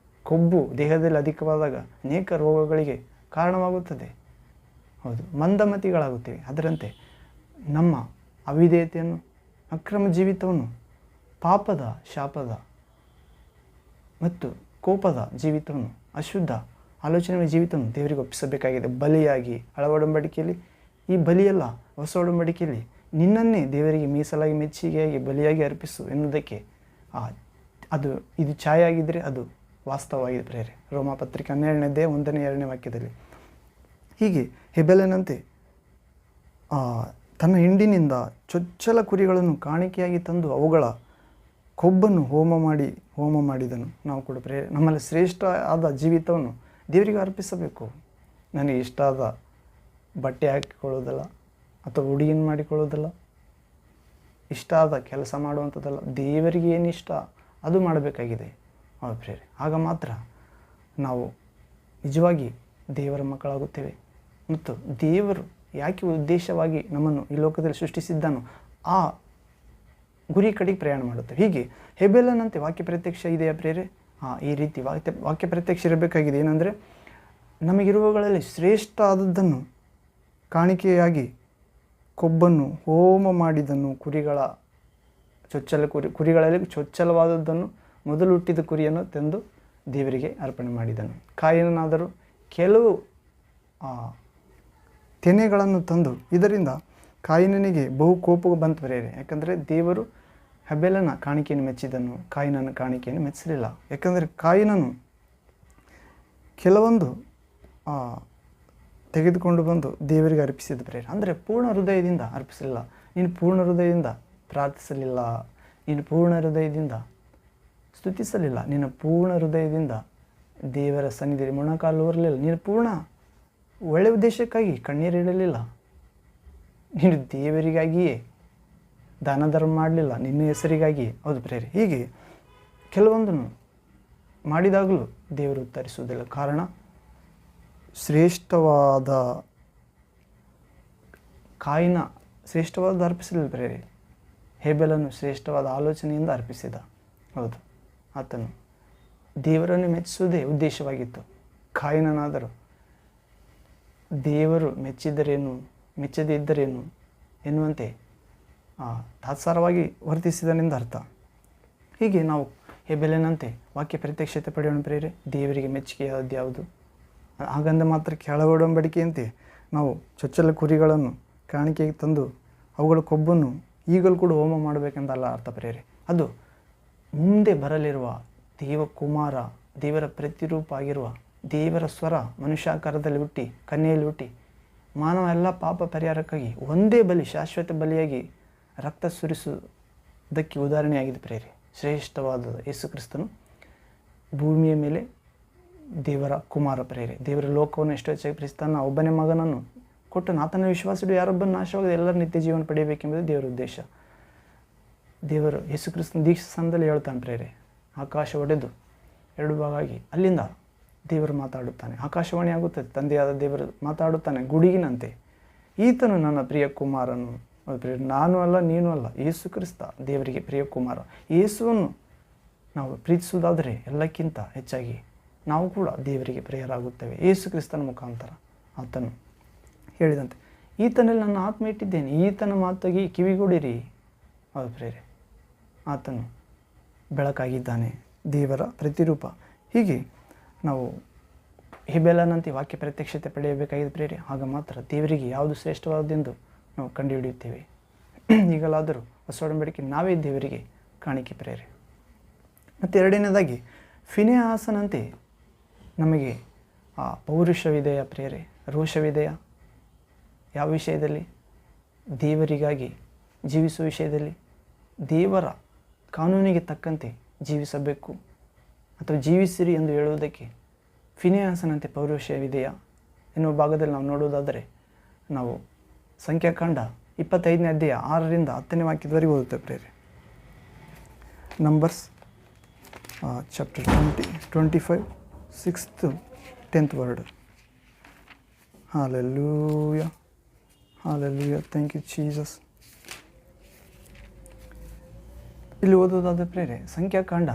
ಕೊಬ್ಬು ದೇಹದಲ್ಲಿ ಅಧಿಕವಾದಾಗ ಅನೇಕ ರೋಗಗಳಿಗೆ ಕಾರಣವಾಗುತ್ತದೆ. ಹೌದು, ಮಂದಮತಿಗಳಾಗುತ್ತೇವೆ. ಅದರಂತೆ ನಮ್ಮ ಅವಿಧೇಯತೆಯನ್ನು, ಅಕ್ರಮ ಜೀವಿತವನ್ನು, ಪಾಪದ, ಶಾಪದ ಮತ್ತು ಕೋಪದ ಜೀವಿತವನ್ನು, ಅಶುದ್ಧ ಆಲೋಚನೆಗಳ ಜೀವಿತವನ್ನು ದೇವರಿಗೆ ಒಪ್ಪಿಸಬೇಕಾಗಿದೆ. ಬಲಿಯಾಗಿ ಹಳ ಒಡಂಬಡಿಕೆಯಲ್ಲಿ, ಈ ಬಲಿಯಲ್ಲ ಹೊಸ ಒಡಂಬಡಿಕೆಯಲ್ಲಿ ನಿನ್ನನ್ನೇ ದೇವರಿಗೆ ಮೀಸಲಾಗಿ ಮೆಚ್ಚುಗೆಯಾಗಿ ಬಲಿಯಾಗಿ ಅರ್ಪಿಸು ಎನ್ನುವುದಕ್ಕೆ ಇದು ಛಾಯೆ ಆಗಿದ್ದರೆ ಅದು ವಾಸ್ತವವಾಗಿದೆ ಪ್ರೇರೆ. ರೋಮಾಪತ್ರಿಕೆ 12ನೇ 1-2 ವಾಕ್ಯದಲ್ಲಿ. ಹೀಗೆ ಹೇಬೆಲನಂತೆ ತನ್ನ ಹಿಂಡಿನಿಂದ ಚೊಚ್ಚಲ ಕುರಿಗಳನ್ನು ಕಾಣಿಕೆಯಾಗಿ ತಂದು ಅವುಗಳ ಕೊಬ್ಬನ್ನು ಹೋಮ ಮಾಡಿದನು. ನಾವು ಕೂಡ ನಮ್ಮಲ್ಲಿ ಶ್ರೇಷ್ಠ ಆದ ಜೀವಿತವನ್ನು ದೇವರಿಗೆ ಅರ್ಪಿಸಬೇಕು. ನನಗೆ ಇಷ್ಟ ಆದ ಬಟ್ಟೆ ಹಾಕಿಕೊಳ್ಳೋದಲ್ಲ, ಅಥವಾ ಉಡುಗಿನ ಮಾಡಿಕೊಳ್ಳೋದಲ್ಲ, ಇಷ್ಟ ಆದ ಕೆಲಸ ಮಾಡುವಂಥದ್ದಲ್ಲ. ದೇವರಿಗೆ ಏನಿಷ್ಟ ಅದು ಮಾಡಬೇಕಾಗಿದೆ. ಹೌದು ಪ್ರೇರೆ. ಆಗ ಮಾತ್ರ ನಾವು ನಿಜವಾಗಿ ದೇವರ ಮಕ್ಕಳಾಗುತ್ತೇವೆ. ಮತ್ತು ದೇವರು ಯಾಕೆ ಉದ್ದೇಶವಾಗಿ ನಮ್ಮನ್ನು ಈ ಲೋಕದಲ್ಲಿ ಸೃಷ್ಟಿಸಿದ್ದಾನೋ ಆ ಗುರಿ ಕಡೆಗೆ ಪ್ರಯಾಣ ಮಾಡುತ್ತೇವೆ. ಹೀಗೆ ಹೇಬೆಲನಂತೆ ವಾಕ್ಯ ಪ್ರತ್ಯಕ್ಷ ಇದೆಯಾ ಪ್ರೇರೆ? ಈ ರೀತಿ ವಾಕ್ಯ ಪ್ರತ್ಯಕ್ಷ ಇರಬೇಕಾಗಿದೆ. ಏನಂದರೆ, ನಮಗಿರುವಗಳಲ್ಲಿ ಶ್ರೇಷ್ಠ ಆದದ್ದನ್ನು ಕಾಣಿಕೆಯಾಗಿ ಕೊಬ್ಬನ್ನು ಹೋಮ ಮಾಡಿದನು. ಕುರಿಗಳಲ್ಲಿ ಚೊಚ್ಚಲವಾದದ್ದನ್ನು, ಮೊದಲು ಹುಟ್ಟಿದ ಕುರಿಯನ್ನು ತಂದು ದೇವರಿಗೆ ಅರ್ಪಣೆ ಮಾಡಿದನು. ಕಾಯಿನನಾದರೂ ಕೆಲವು ತೆನೆಗಳನ್ನು ತಂದು, ಇದರಿಂದ ಕಾಯಿನನಿಗೆ ಬಹು ಕೋಪ ಬಂತು ಪ್ರೇರೆ. ಯಾಕಂದರೆ ದೇವರು ಹೇಬೆಲನ ಕಾಣಿಕೆಯನ್ನು ಮೆಚ್ಚಿದನು, ಕಾಯಿನನ ಕಾಣಿಕೆಯನ್ನು ಮೆಚ್ಚಲಿಲ್ಲ. ಯಾಕಂದರೆ ಕಾಯಿನನು ಕೆಲವೊಂದು ತೆಗೆದುಕೊಂಡು ಬಂದು ದೇವರಿಗೆ ಅರ್ಪಿಸಿದ ಪ್ರೇರೆ. ಅಂದರೆ ಪೂರ್ಣ ಹೃದಯದಿಂದ ಅರ್ಪಿಸಲಿಲ್ಲ. ನೀನು ಪೂರ್ಣ ಹೃದಯದಿಂದ ಪ್ರಾರ್ಥಿಸಲಿಲ್ಲ, ನೀನು ಪೂರ್ಣ ಹೃದಯದಿಂದ ಸ್ತುತಿಸಲಿಲ್ಲ, ನೀನು ಪೂರ್ಣ ಹೃದಯದಿಂದ ದೇವರ ಸನ್ನಿಧಿಯಲ್ಲಿ ಮೊಣಕಾಲು ಊರಲಿಲ್ಲ, ನೀನು ಪೂರ್ಣ ಒಳ್ಳೆಯ ಉದ್ದೇಶಕ್ಕಾಗಿ ಕಣ್ಣೀರಿಡಲಿಲ್ಲ, ನೀನು ದೇವರಿಗಾಗಿಯೇ ದಾನ ಧರ್ಮ ಮಾಡಲಿಲ್ಲ, ನಿನ್ನ ಹೆಸರಿಗಾಗಿಯೇ. ಹೌದು ಪ್ರೇರೆ. ಹೀಗೆ ಕೆಲವೊಂದನ್ನು ಮಾಡಿದಾಗಲೂ ದೇವರು ಉತ್ತರಿಸುವುದಿಲ್ಲ. ಕಾರಣ, ಶ್ರೇಷ್ಠವಾದ ಅರ್ಪಿಸಲಿಲ್ಲ ಪ್ರೇರೆ. ಹೇಬೆಲನು ಶ್ರೇಷ್ಠವಾದ ಆಲೋಚನೆಯಿಂದ ಅರ್ಪಿಸಿದ. ಹೌದು, ಆತನು ದೇವರನ್ನು ಮೆಚ್ಚಿಸುವುದೇ ಉದ್ದೇಶವಾಗಿತ್ತು. ಕಾಯಿನನಾದರೂ ದೇವರು ಮೆಚ್ಚಿದರೇನು ಮೆಚ್ಚದೇ ಇದ್ದರೇನು ಎನ್ನುವಂತೆ ತಾತ್ಸಾರವಾಗಿ ವರ್ತಿಸಿದನೆಂದು ಅರ್ಥ. ಹೀಗೆ ನಾವು ಹೇಬೆಲನಂತೆ ವಾಕ್ಯ ಪ್ರತ್ಯಕ್ಷತೆ ಪಡೆಯೋಣ ಪ್ರೇರೆ. ದೇವರಿಗೆ ಮೆಚ್ಚುಗೆಯಾದ ಯಾವುದು? ಹಾಗಂದ ಮಾತ್ರ ಕೆಳಗೊಡಂಬಡಿಕೆಯಂತೆ ನಾವು ಚೊಚ್ಚಲ ಕುರಿಗಳನ್ನು ಕಾಣಿಕೆಗೆ ತಂದು ಅವುಗಳ ಕೊಬ್ಬನ್ನು ಈಗಲೂ ಕೂಡ ಹೋಮ ಮಾಡಬೇಕೆಂದಲ್ಲ ಅರ್ಥ ಪ್ರೇರೆ. ಅದು ಮುಂದೆ ಬರಲಿರುವ ದೇವಕುಮಾರ, ದೇವರ ಪ್ರತಿರೂಪ ಆಗಿರುವ ದೇವರ ಸ್ವರ ಮನುಷ್ಯಾಕಾರದಲ್ಲಿ ಹುಟ್ಟಿ, ಕನ್ಯೆಯಲ್ಲಿ ಹುಟ್ಟಿ, ಮಾನವ ಎಲ್ಲ ಪಾಪ ಪರಿಹಾರಕ್ಕಾಗಿ ಒಂದೇ ಬಲಿ, ಶಾಶ್ವತ ಬಲಿಯಾಗಿ ರಕ್ತ ಸುರಿಸುವುದಕ್ಕೆ ಉದಾಹರಣೆಯಾಗಿದೆ ಪ್ರೇರೆ. ಶ್ರೇಷ್ಠವಾದ ಯೇಸು ಕ್ರಿಸ್ತನು ಭೂಮಿಯ ಮೇಲೆ ದೇವರ ಕುಮಾರ ಪ್ರೇರೆ. ದೇವರ ಲೋಕವನ್ನು ಎಷ್ಟು ಹೆಚ್ಚಾಗಿ ಪ್ರೀತಿಸ್ತಾನ ಒಬ್ಬನೇ ಮಗನನ್ನು ಕೊಟ್ಟು ಆತನ ವಿಶ್ವಾಸಗಳು ಯಾರೊಬ್ಬನು ನಾಶವಾಗದೆ ಎಲ್ಲರ ನಿತ್ಯ ಜೀವನ ಪಡೆಯಬೇಕೆಂಬುದು ದೇವರ ಉದ್ದೇಶ. ದೇವರು ಯೇಸು ಕ್ರಿಸ್ತನ ದೀಕ್ಷಾಸ್ಥಾನದಲ್ಲಿ ಹೇಳ್ತಾನೆ ಪ್ರೇರೆ. ಆಕಾಶ ಒಡೆದು 2 ಭಾಗ ಆಗಿ ಅಲ್ಲಿಂದ ದೇವರು ಮಾತಾಡುತ್ತಾನೆ. ಆಕಾಶವಾಣಿ ಆಗುತ್ತದೆ, ತಂದೆಯಾದ ದೇವರು ಮಾತಾಡುತ್ತಾನೆ ಗುಡುಗಿನಂತೆ. ಈತನು ನನ್ನ ಪ್ರಿಯ ಕುಮಾರನು. ನಾನು ಅಲ್ಲ, ನೀನು ಅಲ್ಲ, ಯೇಸು ಕ್ರಿಸ್ತ ದೇವರಿಗೆ ಪ್ರಿಯ ಕುಮಾರ. ಯೇಸುವನ್ನು ನಾವು ಪ್ರೀತಿಸುವುದಾದರೆ ಎಲ್ಲಕ್ಕಿಂತ ಹೆಚ್ಚಾಗಿ ನಾವು ಕೂಡ ದೇವರಿಗೆ ಪ್ರಿಯರಾಗುತ್ತೇವೆ ಯೇಸು ಕ್ರಿಸ್ತನ ಮುಖಾಂತರ. ಆತನು ಹೇಳಿದಂತೆ, ಈತನಲ್ಲಿ ನನ್ನ ಆತ್ಮ ಇಟ್ಟಿದ್ದೇನೆ, ಈತನ ಮಾತಾಗಿ ಕಿವಿಗೊಡಿರಿ. ಹೌದು ಪ್ರೇರೆ, ಆತನು ಬೆಳಕಾಗಿದ್ದಾನೆ, ದೇವರ ಪ್ರತಿರೂಪ. ಹೀಗೆ ನಾವು ಹೇಬೆಲನಂತೆ ವಾಕ್ಯ ಪ್ರತ್ಯಕ್ಷತೆ ಪಡೆಯಬೇಕಾಗಿದೆ ಪ್ರೇರೆ. ಆಗ ಮಾತ್ರ ದೇವರಿಗೆ ಯಾವುದು ಶ್ರೇಷ್ಠವಾದೆಂದು ನಾವು ಕಂಡುಹಿಡಿಯುತ್ತೇವೆ. ಈಗಲಾದರೂ ಹೊಸ ಒಡಂಬಡಿಕೆ ನಾವೇ ದೇವರಿಗೆ ಕಾಣಿಕೆ ಪ್ರೇರೆ. ಮತ್ತು ಎರಡನೇದಾಗಿ ಫಿನೆಹಾಸನಂತೆ ನಮಗೆ ಪೌರುಷವಿದೆಯ ಪ್ರೇರೆ, ರೋಷವಿದೆಯ. ಯಾವ ವಿಷಯದಲ್ಲಿ? ದೇವರಿಗಾಗಿ ಜೀವಿಸುವ ವಿಷಯದಲ್ಲಿ. ದೇವರ ಕಾನೂನಿಗೆ ತಕ್ಕಂತೆ ಜೀವಿಸಬೇಕು ಅಥವಾ ಜೀವಿಸಿರಿ ಎಂದು ಹೇಳುವುದಕ್ಕೆ ಫಿನೆಹಾಸನಂತೆ ಪೌರುಷವಿದೆಯಾ ಎನ್ನುವ ಭಾಗದಲ್ಲಿ ನಾವು ನೋಡುವುದಾದರೆ ನಾವು ಸಂಖ್ಯಾಕಾಂಡ 25ನೇ ಅಧ್ಯಾಯ 6ರಿಂದ 10ನೇ ವಾಕ್ಯದವರೆಗೆ ಓದುತ್ತೇವೆ ಪ್ರೇರೆ. Numbers chapter 25 6th 10th word. Hallelujah, hallelujah, thank you Jesus. ಇಲ್ಲಿ ಓದುವುದಾದ ಪ್ರೇರೆ ಸಂಖ್ಯಾಕಾಂಡ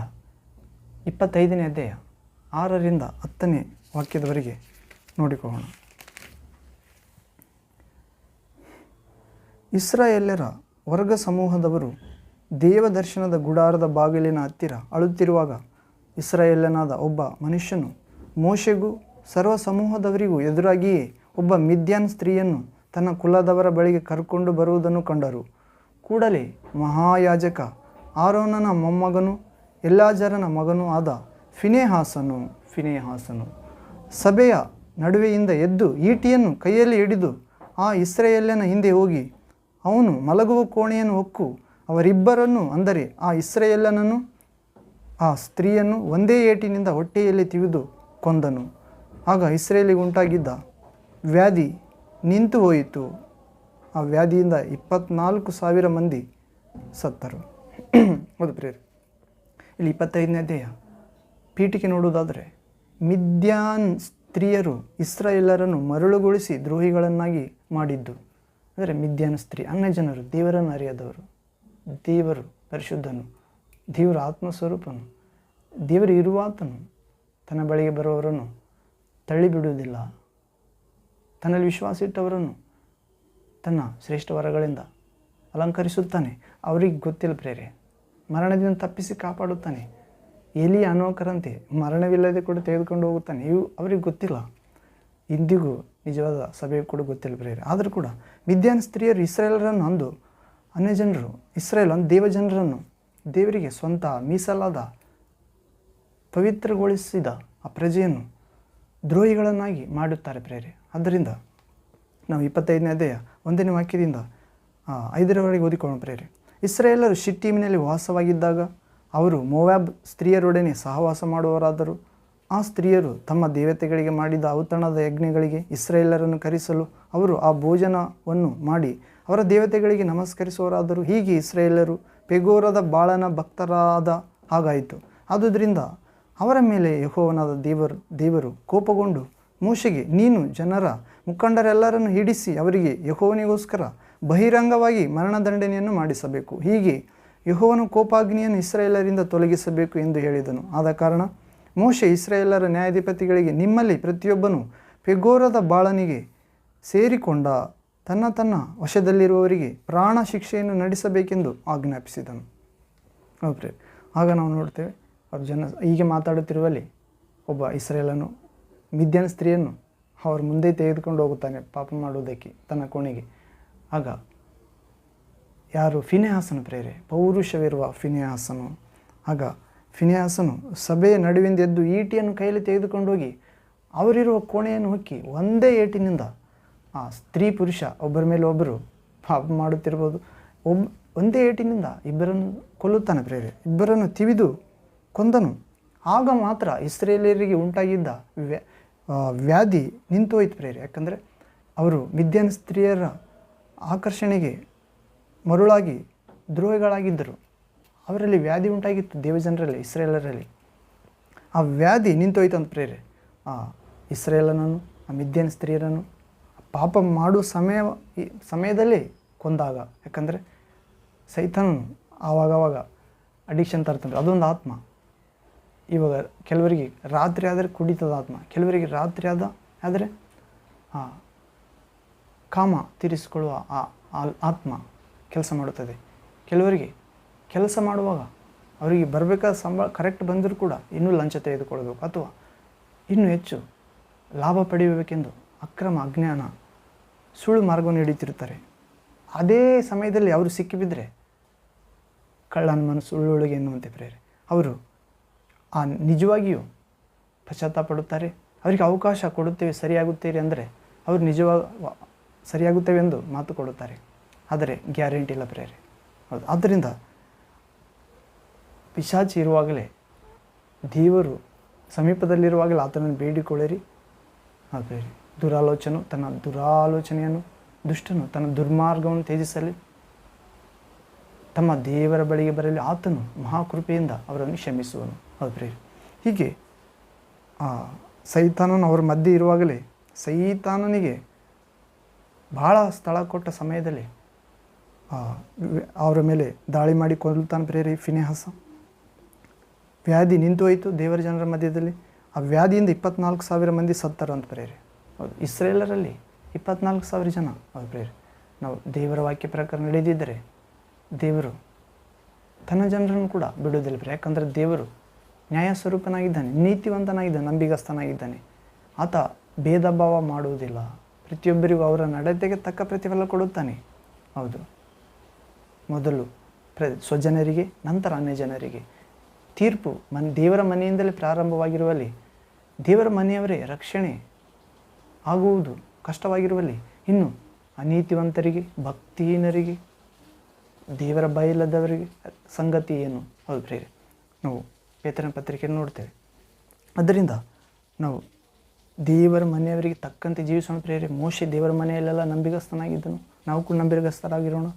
25ನೇ ಅಧ್ಯಾಯ 6ರಿಂದ 10ನೇ ವಾಕ್ಯದವರೆಗೆ ನೋಡಿಕೊಳ್ಳೋಣ. ಇಸ್ರಾಯೇಲ್ಯರ ವರ್ಗ ಸಮೂಹದವರು ದೇವದರ್ಶನದ ಗುಡಾರದ ಬಾಗಿಲಿನ ಹತ್ತಿರ ಅಳುತ್ತಿರುವಾಗ ಇಸ್ರಾಯೇಲ್ಯನಾದ ಒಬ್ಬ ಮನುಷ್ಯನು ಮೋಶೆಗೂ ಸರ್ವ ಸಮೂಹದವರಿಗೂ ಎದುರಾಗಿಯೇ ಒಬ್ಬ ಮಿದ್ಯಾನ್ ಸ್ತ್ರೀಯನ್ನು ತನ್ನ ಕುಲದವರ ಬಳಿಗೆ ಕರ್ಕೊಂಡು ಬರುವುದನ್ನು ಕಂಡರು. ಕೂಡಲೇ ಮಹಾಯಾಜಕ ಆರೋನನ ಮೊಮ್ಮಗನು ಎಲ್ಲಾಜರನ ಮಗನೂ ಆದ ಫಿನೆಹಾಸನು ಸಭೆಯ ನಡುವೆಯಿಂದ ಎದ್ದು ಈಟಿಯನ್ನು ಕೈಯಲ್ಲಿ ಹಿಡಿದು ಆ ಇಸ್ರಾಯೇಲನ ಹಿಂದೆ ಹೋಗಿ ಅವನು ಮಲಗುವ ಕೋಣೆಯನ್ನು ಹೊಕ್ಕು ಅವರಿಬ್ಬರನ್ನು, ಅಂದರೆ ಆ ಇಸ್ರಾಯೇಲನನ್ನು ಆ ಸ್ತ್ರೀಯನ್ನು ಒಂದೇ ಏಟಿನಿಂದ ಹೊಟ್ಟೆಯಲ್ಲಿ ತಿವಿದು ಕೊಂದನು. ಆಗ ಇಸ್ರಾಯೇಲಿಗೆ ಉಂಟಾಗಿದ್ದ ವ್ಯಾಧಿ ನಿಂತು ಹೋಯಿತು. ಆ ವ್ಯಾಧಿಯಿಂದ 24,000 ಮಂದಿ ಸತ್ತರು. ಹೌದು ಪ್ರಿಯರೇ, ಇಲ್ಲಿ 25ನೇ ಅಧ್ಯಾಯ ಪೀಠಿಕೆ ನೋಡುವುದಾದರೆ, ಮಿದ್ಯಾನ್ ಸ್ತ್ರೀಯರು ಇಸ್ರಾಯೇಲರನ್ನು ಮರಳುಗೊಳಿಸಿ ದ್ರೋಹಿಗಳನ್ನಾಗಿ ಮಾಡಿದ್ದು. ಅಂದರೆ ಮಿದ್ಯಾನ್ ಸ್ತ್ರೀ ಅನ್ಯಜನರು, ದೇವರನ್ನು ಅರಿಯದವರು. ದೇವರು ಪರಿಶುದ್ಧನು, ದೇವರ ಆತ್ಮಸ್ವರೂಪನು, ದೇವರು ಇರುವಾತನು ತನ್ನ ಬಳಿಗೆ ಬರುವವರನ್ನು ತಳ್ಳಿಬಿಡುವುದಿಲ್ಲ. ತನ್ನಲ್ಲಿ ವಿಶ್ವಾಸ ಇಟ್ಟವರನ್ನು ತನ್ನ ಶ್ರೇಷ್ಠ ವರಗಳಿಂದ ಅಲಂಕರಿಸುತ್ತಾನೆ. ಅವರಿಗೆ ಗೊತ್ತಿಲ್ಲ ಪ್ರೇರೆ, ಮರಣದಿಂದ ತಪ್ಪಿಸಿ ಕಾಪಾಡುತ್ತಾನೆ. ಎಲಿಯ ಅನೋಕರಂತೆ ಮರಣವಿಲ್ಲದೆ ಕೂಡ ತೆಗೆದುಕೊಂಡು ಹೋಗುತ್ತಾನೆ. ಇವು ಅವರಿಗೆ ಗೊತ್ತಿಲ್ಲ. ಇಂದಿಗೂ ನಿಜವಾದ ಸಭೆಯು ಕೂಡ ಗೊತ್ತಿಲ್ಲ ಪ್ರೇರೆ. ಆದರೂ ಕೂಡ ಮಿದ್ಯಾನ್ ಸ್ತ್ರೀಯರು ಇಸ್ರಾಯೇಲರನ್ನು ಅಂದು ಅನ್ಯಜನರು, ಇಸ್ರಾಯೇಲ್ ದೇವಜನರನ್ನು, ದೇವರಿಗೆ ಸ್ವಂತ ಮೀಸಲಾದ ಪವಿತ್ರಗೊಳಿಸಿದ ಆ ಪ್ರಜೆಯನ್ನು ದ್ರೋಹಿಗಳನ್ನಾಗಿ ಮಾಡುತ್ತಾರೆ ಪ್ರೇರೆ. ಆದ್ದರಿಂದ ನಾವು 25ನೇ ಅಧ್ಯಾಯ 1ನೇ ವಾಕ್ಯದಿಂದ 5ರವರೆಗೆ ಓದಿಕೊಳ್ಳೋಣ ಪ್ರೇರೆ. ಇಸ್ರಾಯೇಲರು ಶಿಟ್ಟೀಮಿನಲ್ಲಿ ವಾಸವಾಗಿದ್ದಾಗ ಅವರು ಮೋವಾಬ್ ಸ್ತ್ರೀಯರೊಡನೆ ಸಹವಾಸ ಮಾಡುವವರಾದರು. ಆ ಸ್ತ್ರೀಯರು ತಮ್ಮ ದೇವತೆಗಳಿಗೆ ಮಾಡಿದ ಔತಣದ ಯಜ್ಞಗಳಿಗೆ ಇಸ್ರಾಯೇಲರನ್ನು ಕರೆಸಲು ಅವರು ಆ ಭೋಜನವನ್ನು ಮಾಡಿ ಅವರ ದೇವತೆಗಳಿಗೆ ನಮಸ್ಕರಿಸುವವರಾದರು. ಹೀಗೆ ಇಸ್ರಾಯೇಲರು ಪೆಗೋರದ ಬಾಳನ ಭಕ್ತರಾದ ಹಾಗಾಯಿತು. ಆದುದರಿಂದ ಅವರ ಮೇಲೆ ಯೆಹೋವನಾದ ದೇವರು ಕೋಪಗೊಂಡು ಮೋಶೆಗೆ, ನೀನು ಜನರ ಮುಖಂಡರೆಲ್ಲರನ್ನು ಹಿಡಿಸಿ ಅವರಿಗೆ ಯೆಹೋವನಿಗೋಸ್ಕರ ಬಹಿರಂಗವಾಗಿ ಮರಣದಂಡನೆಯನ್ನು ಮಾಡಿಸಬೇಕು. ಹೀಗೆ ಯೆಹೋವನ ಕೋಪಾಗ್ನಿಯನ್ನು ಇಸ್ರಾಯೇಲರಿಂದ ತೊಲಗಿಸಬೇಕು ಎಂದು ಹೇಳಿದನು. ಆದ ಕಾರಣ ಮೋಶೆ ಇಸ್ರಾಯೇಲರ ನ್ಯಾಯಾಧಿಪತಿಗಳಿಗೆ, ನಿಮ್ಮಲ್ಲಿ ಪ್ರತಿಯೊಬ್ಬನು ಪೆಗೋರದ ಬಾಳನಿಗೆ ಸೇರಿಕೊಂಡ ತನ್ನ ವಶದಲ್ಲಿರುವವರಿಗೆ ಪ್ರಾಣ ಶಿಕ್ಷೆಯನ್ನು ನಡೆಸಬೇಕೆಂದು ಆಜ್ಞಾಪಿಸಿದನು. ಹೌದು, ಆಗ ನಾವು ನೋಡ್ತೇವೆ ಅವ್ರ ಹೀಗೆ ಮಾತಾಡುತ್ತಿರುವಲ್ಲಿ ಒಬ್ಬ ಇಸ್ರಾಯೇಲನು ಮಿದ್ಯಾನ್ ಸ್ತ್ರೀಯನ್ನು ಅವ್ರ ಮುಂದೆ ತೆಗೆದುಕೊಂಡು ಹೋಗುತ್ತಾನೆ ಪಾಪ ಮಾಡುವುದಕ್ಕೆ ತನ್ನ ಕೋಣೆಗೆ. ಆಗ ಯಾರು? ಫಿನೆಹಾಸನು ಪ್ರೇರೆ, ಪೌರುಷವಿರುವ ಫಿನೆಹಾಸನು. ಆಗ ಫಿನೆಹಾಸನು ಸಭೆಯ ನಡುವಿಂದ ಎದ್ದು ಈಟಿಯನ್ನು ಕೈಯಲ್ಲಿ ತೆಗೆದುಕೊಂಡು ಹೋಗಿ ಅವರಿರುವ ಕೋಣೆಯನ್ನು ಹೊಕ್ಕಿ ಒಂದೇ ಏಟಿನಿಂದ ಆ ಸ್ತ್ರೀ ಪುರುಷ ಒಬ್ಬರ ಮೇಲೆ ಒಬ್ಬರು ಪಾಪ ಮಾಡುತ್ತಿರ್ಬೋದು, ಒಂದೇ ಏಟಿನಿಂದ ಇಬ್ಬರನ್ನು ಕೊಲ್ಲುತ್ತಾನೆ ಪ್ರೇರೆ. ಇಬ್ಬರನ್ನು ತಿವಿದು ಕೊಂದನು. ಆಗ ಮಾತ್ರ ಇಸ್ರಾಯೇಲರಿಗೆ ಉಂಟಾಗಿದ್ದ ವ್ಯಾಧಿ ನಿಂತು ಹೋಯ್ತು ಪ್ರೇರೆ. ಯಾಕಂದರೆ ಅವರು ಮಿದ್ಯಾನ್ ಸ್ತ್ರೀಯರ ಆಕರ್ಷಣೆಗೆ ಮರುಳಾಗಿ ದ್ರೋಹಿಗಳಾಗಿದ್ದರು. ಅವರಲ್ಲಿ ವ್ಯಾಧಿ ಉಂಟಾಗಿತ್ತು, ದೇವಜನರಲ್ಲಿ, ಇಸ್ರಾಯೇಲರಲ್ಲಿ. ಆ ವ್ಯಾಧಿ ನಿಂತು ಹೋಯ್ತು ಅಂತ ಪ್ರೇರೆ. ಆ ಇಸ್ರಾಯೇಲನನ್ನು, ಆ ಮಿದ್ಯಾನ್ ಸ್ತ್ರೀಯರನ್ನು ಪಾಪ ಮಾಡುವ ಸಮಯದಲ್ಲಿ ಕೊಂದಾಗ. ಯಾಕಂದರೆ ಸೈತಾನನು ಆವಾಗವಾಗ ಅಡಿಕ್ಷನ್ ತರ್ತಾನೆ. ಅದೊಂದು ಆತ್ಮ. ಇವಾಗ ಕೆಲವರಿಗೆ ರಾತ್ರಿ ಆದರೆ ಕುಡಿತದ ಆತ್ಮ, ಕೆಲವರಿಗೆ ರಾತ್ರಿ ಆದರೆ ಕಾಮ ತೀರಿಸಿಕೊಳ್ಳುವ ಆತ್ಮ ಕೆಲಸ ಮಾಡುತ್ತದೆ. ಕೆಲವರಿಗೆ ಕೆಲಸ ಮಾಡುವಾಗ ಅವರಿಗೆ ಬರಬೇಕಾದ ಸಂಬಳ ಕರೆಕ್ಟ್ ಬಂದರೂ ಕೂಡ ಇನ್ನೂ ಲಂಚ ತೆಗೆದುಕೊಳ್ಳಬೇಕು ಅಥವಾ ಇನ್ನೂ ಹೆಚ್ಚು ಲಾಭ ಪಡೆಯಬೇಕೆಂದು ಅಕ್ರಮ, ಅಜ್ಞಾನ, ಸುಳ್ಳು ಮಾರ್ಗವನ್ನು ಹಿಡಿತಿರ್ತಾರೆ. ಅದೇ ಸಮಯದಲ್ಲಿ ಅವರು ಸಿಕ್ಕಿಬಿದ್ದರೆ ಕಳ್ಳನ ಮನಸ್ಸು ಸುಳ್ಳುಳಿಗೆ ಎನ್ನುವಂತೆ ಪ್ರೇರೆ. ಅವರು ನಿಜವಾಗಿಯೂ ಪಶ್ಚಾತ್ತಾಪಡುತ್ತಾರೆ. ಅವರಿಗೆ ಅವಕಾಶ ಕೊಡುತ್ತೇವೆ, ಸರಿಯಾಗುತ್ತೇವೆ ಅಂದರೆ ಅವರು ನಿಜವಾಗಿ ಸರಿಯಾಗುತ್ತೇವೆ ಎಂದು ಮಾತು ಕೊಡುತ್ತಾರೆ. ಆದರೆ ಗ್ಯಾರಂಟಿ ಇಲ್ಲ ಪ್ರೇರೆ. ಹೌದು, ಆದ್ದರಿಂದ ಪಿಶಾಚಿ ಇರುವಾಗಲೇ, ದೇವರು ಸಮೀಪದಲ್ಲಿರುವಾಗಲೇ ಆತನನ್ನು ಬೇಡಿಕೊಳ್ಳಿರಿ. ಅದು ಪ್ರೇರೆ. ದುರಾಲೋಚನೆಯನ್ನು ದುಷ್ಟನು ತನ್ನ ದುರ್ಮಾರ್ಗವನ್ನು ತ್ಯಜಿಸಲಿ, ತಮ್ಮ ದೇವರ ಬಳಿಗೆ ಬರಲಿ. ಆತನು ಮಹಾಕೃಪೆಯಿಂದ ಅವರನ್ನು ಕ್ಷಮಿಸುವನು. ಹೌದು ಪ್ರೇರೆ. ಹೀಗೆ ಸೈತಾನನು ಅವರ ಮಧ್ಯೆ ಇರುವಾಗಲೇ ಸೈತಾನನಿಗೆ ಬಹಳ ಸ್ಥಳ ಕೊಟ್ಟ ಸಮಯದಲ್ಲಿ ಅವರ ಮೇಲೆ ದಾಳಿ ಮಾಡಿ ಕೊಲ್ಲುತ್ತಾನೆ ಪ್ರೇರೆ ಫಿನೆಹಾಸ. ವ್ಯಾಧಿ ನಿಂತು ಹೋಯಿತು ದೇವರ ಜನರ ಮಧ್ಯದಲ್ಲಿ. ಆ ವ್ಯಾಧಿಯಿಂದ 24,000 ಮಂದಿ ಸತ್ತರಂತ ಪ್ರೇರೆ. ಹೌದು, ಇಸ್ರೇಲರಲ್ಲಿ 24,000 ಜನ. ಹೌದು ಪ್ರೇರೆ. ನಾವು ದೇವರ ವಾಕ್ಯ ಪ್ರಕಾರ ನಡೆದಿದ್ದರೆ ದೇವರು ತನ್ನ ಜನರನ್ನು ಕೂಡ ಬಿಡುವುದಿಲ್ಲ ಪ್ರೇರೆ. ಯಾಕಂದರೆ ದೇವರು ನ್ಯಾಯ ಸ್ವರೂಪನಾಗಿದ್ದಾನೆ, ನೀತಿವಂತನಾಗಿದ್ದಾನೆ, ನಂಬಿಗಸ್ತನಾಗಿದ್ದಾನೆ. ಆತ ಭೇದ ಭಾವ ಮಾಡುವುದಿಲ್ಲ. ಪ್ರತಿಯೊಬ್ಬರಿಗೂ ಅವರ ನಡತೆಗೆ ತಕ್ಕ ಪ್ರತಿಫಲ ಕೊಡುತ್ತಾನೆ. ಹೌದು, ಮೊದಲು ಸ್ವಜನರಿಗೆ, ನಂತರ ಅನ್ಯ ಜನರಿಗೆ ತೀರ್ಪು ದೇವರ ಮನೆಯಿಂದಲೇ ಪ್ರಾರಂಭವಾಗಿರುವಲ್ಲಿ, ದೇವರ ಮನೆಯವರೇ ರಕ್ಷಣೆ ಆಗುವುದು ಕಷ್ಟವಾಗಿರುವಲ್ಲಿ, ಇನ್ನು ಅನೀತಿವಂತರಿಗೆ, ಭಕ್ತಿಹೀನರಿಗೆ, ದೇವರ ಬಯಲದವರಿಗೆ ಸಂಗತಿ ಏನು? ಹೌದು ಪ್ರಿಯರೇ, ನಾವು ಪೇತ್ರನ ಪತ್ರಿಕೆಯನ್ನು ನೋಡ್ತೇವೆ. ಅದರಿಂದ ನಾವು ದೇವರ ಮನೆಯವರಿಗೆ ತಕ್ಕಂತೆ ಜೀವಿಸೋಣ ಪ್ರಿಯರೇ. ಮೋಶೆ ದೇವರ ಮನೆಯಲ್ಲೆಲ್ಲ ನಂಬಿಗಸ್ತನಾಗಿದ್ದನು, ನಾವು ಕೂಡ ನಂಬಿಗಸ್ತರಾಗಿರೋಣ.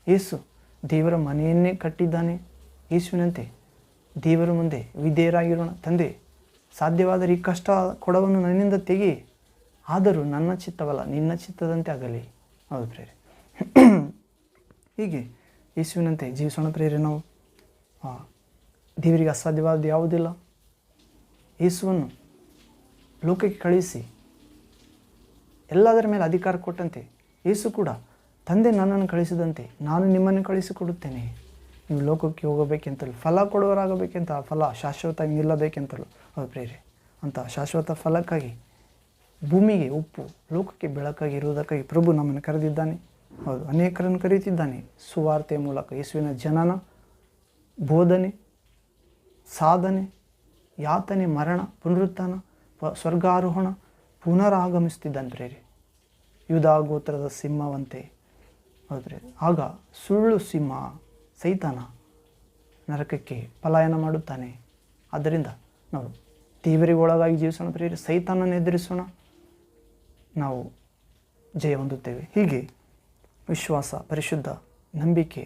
ಯೇಸು ದೇವರ ಮನೆಯನ್ನೇ ಕಟ್ಟಿದ್ದಾನೆ. ಯೇಸುವಿನಂತೆ ದೇವರ ಮುಂದೆ ವಿಧೇಯರಾಗಿರೋಣ. ತಂದೆ, ಸಾಧ್ಯವಾದರೆ ಈ ಕಷ್ಟ ಕೊಡವನ್ನು ನನ್ನಿಂದ ತೆಗಿ, ಆದರೂ ನನ್ನ ಚಿತ್ತವಲ್ಲ ನಿನ್ನ ಚಿತ್ತದಂತೆ ಆಗಲಿ. ಹೌದು ಪ್ರಿಯರೇ, ಹೀಗೆ ಯೇಸುವಿನಂತೆ ಜೀವಿಸೋಣ ಪ್ರಿಯರೇ. ನಾವು ದೇವರಿಗೆ ಅಸಾಧ್ಯವಾದ ಯಾವುದಿಲ್ಲ. ಯೇಸುವನ್ನು ಲೋಕಕ್ಕೆ ಕಳುಹಿಸಿ ಎಲ್ಲದರ ಮೇಲೆ ಅಧಿಕಾರ ಕೊಟ್ಟಂತೆ ಯೇಸು ಕೂಡ ತಂದೆ ನನ್ನನ್ನು ಕಳಿಸಿದಂತೆ ನಾನು ನಿಮ್ಮನ್ನು ಕಳಿಸಿಕೊಡುತ್ತೇನೆ, ನೀವು ಲೋಕಕ್ಕೆ ಹೋಗಬೇಕೆಂತಲೂ ಫಲ ಕೊಡುವರಾಗಬೇಕೆಂತ, ಆ ಫಲ ಶಾಶ್ವತ ನಿಲ್ಲಬೇಕೆಂತಲೂ. ಹೌದು ಪ್ರಿಯರೇ, ಅಂತ ಶಾಶ್ವತ ಫಲಕ್ಕಾಗಿ ಭೂಮಿಗೆ ಉಪ್ಪು, ಲೋಕಕ್ಕೆ ಬೆಳಕಾಗಿ ಇರುವುದಕ್ಕಾಗಿ ಪ್ರಭು ನಮ್ಮನ್ನು ಕರೆದಿದ್ದಾನೆ. ಹೌದು, ಅನೇಕರನ್ನು ಕರೆಯುತ್ತಿದ್ದಾನೆ. ಸುವಾರ್ತೆಯ ಮೂಲಕ ಯೇಸುವಿನ ಜನನ, ಬೋಧನೆ, ಸಾಧನೆ, ಯಾತನೆ, ಮರಣ, ಪುನರುತ್ಥಾನ, ಸ್ವರ್ಗಾರೋಹಣ, ಪುನರಾಗಮಿಸುತ್ತಿದ್ದಾನೆ ಪ್ರೇರೆ. ಯೂದ ಗೋತ್ರದ ಸಿಂಹವಂತೆ. ಹೌದ್ರಿ, ಆಗ ಸುಳ್ಳು ಸಿಂಹ ಸೈತಾನ ನರಕಕ್ಕೆ ಪಲಾಯನ ಮಾಡುತ್ತಾನೆ. ಆದ್ದರಿಂದ ನಾವು ದೇವರಿಗೆ ಒಳಗಾಗಿ ಜೀವಿಸೋಣ ಪ್ರಿಯರೇ. ಸೈತಾನನ್ನು ಎದುರಿಸೋಣ, ನಾವು ಜಯ ಹೊಂದುತ್ತೇವೆ. ಹೀಗೆ ವಿಶ್ವಾಸ, ಪರಿಶುದ್ಧ ನಂಬಿಕೆ,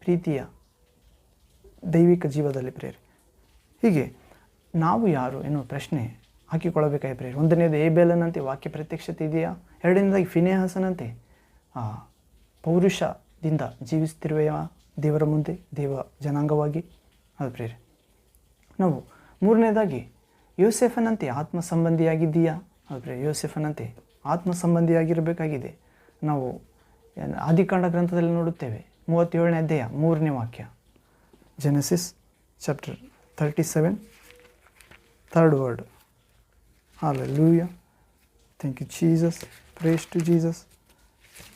ಪ್ರೀತಿಯ ದೈವಿಕ ಜೀವದಲ್ಲಿ ಪ್ರೇರೆ. ಹೀಗೆ ನಾವು ಯಾರು ಎನ್ನುವ ಪ್ರಶ್ನೆ ಹಾಕಿಕೊಳ್ಳಬೇಕಾಗಿ ಪ್ರೇರೆ. ಒಂದನೇದು ಏಬೇಲನಂತೆ ವಾಕ್ಯ ಪ್ರತ್ಯಕ್ಷತೆ ಇದೆಯಾ? ಎರಡನೇದಾಗಿ ಫಿನೆಹಾಸನಂತೆ ಪೌರುಷದಿಂದ ಜೀವಿಸುತ್ತಿರುವೆಯ ದೇವರ ಮುಂದೆ, ದೇವ ಜನಾಂಗವಾಗಿ? ಅದು ಪ್ರೇರೆ. ನಾವು ಮೂರನೇದಾಗಿ ಯೋಸೇಫನಂತೆ ಆತ್ಮ ಸಂಬಂಧಿಯಾಗಿದ್ದೀಯಾ? ಅದು ಪ್ರೇರೆ. ಯೋಸೇಫನಂತೆ ಆತ್ಮ ಸಂಬಂಧಿಯಾಗಿರಬೇಕಾಗಿದೆ. ನಾವು ಆದಿಕಾಂಡ ಗ್ರಂಥದಲ್ಲಿ ನೋಡುತ್ತೇವೆ, 37ನೇ ಅಧ್ಯಾಯ 3ನೇ ವಾಕ್ಯ. Genesis chapter 37 3rd word. Hallelujah. Thank you Jesus. Praise to Jesus.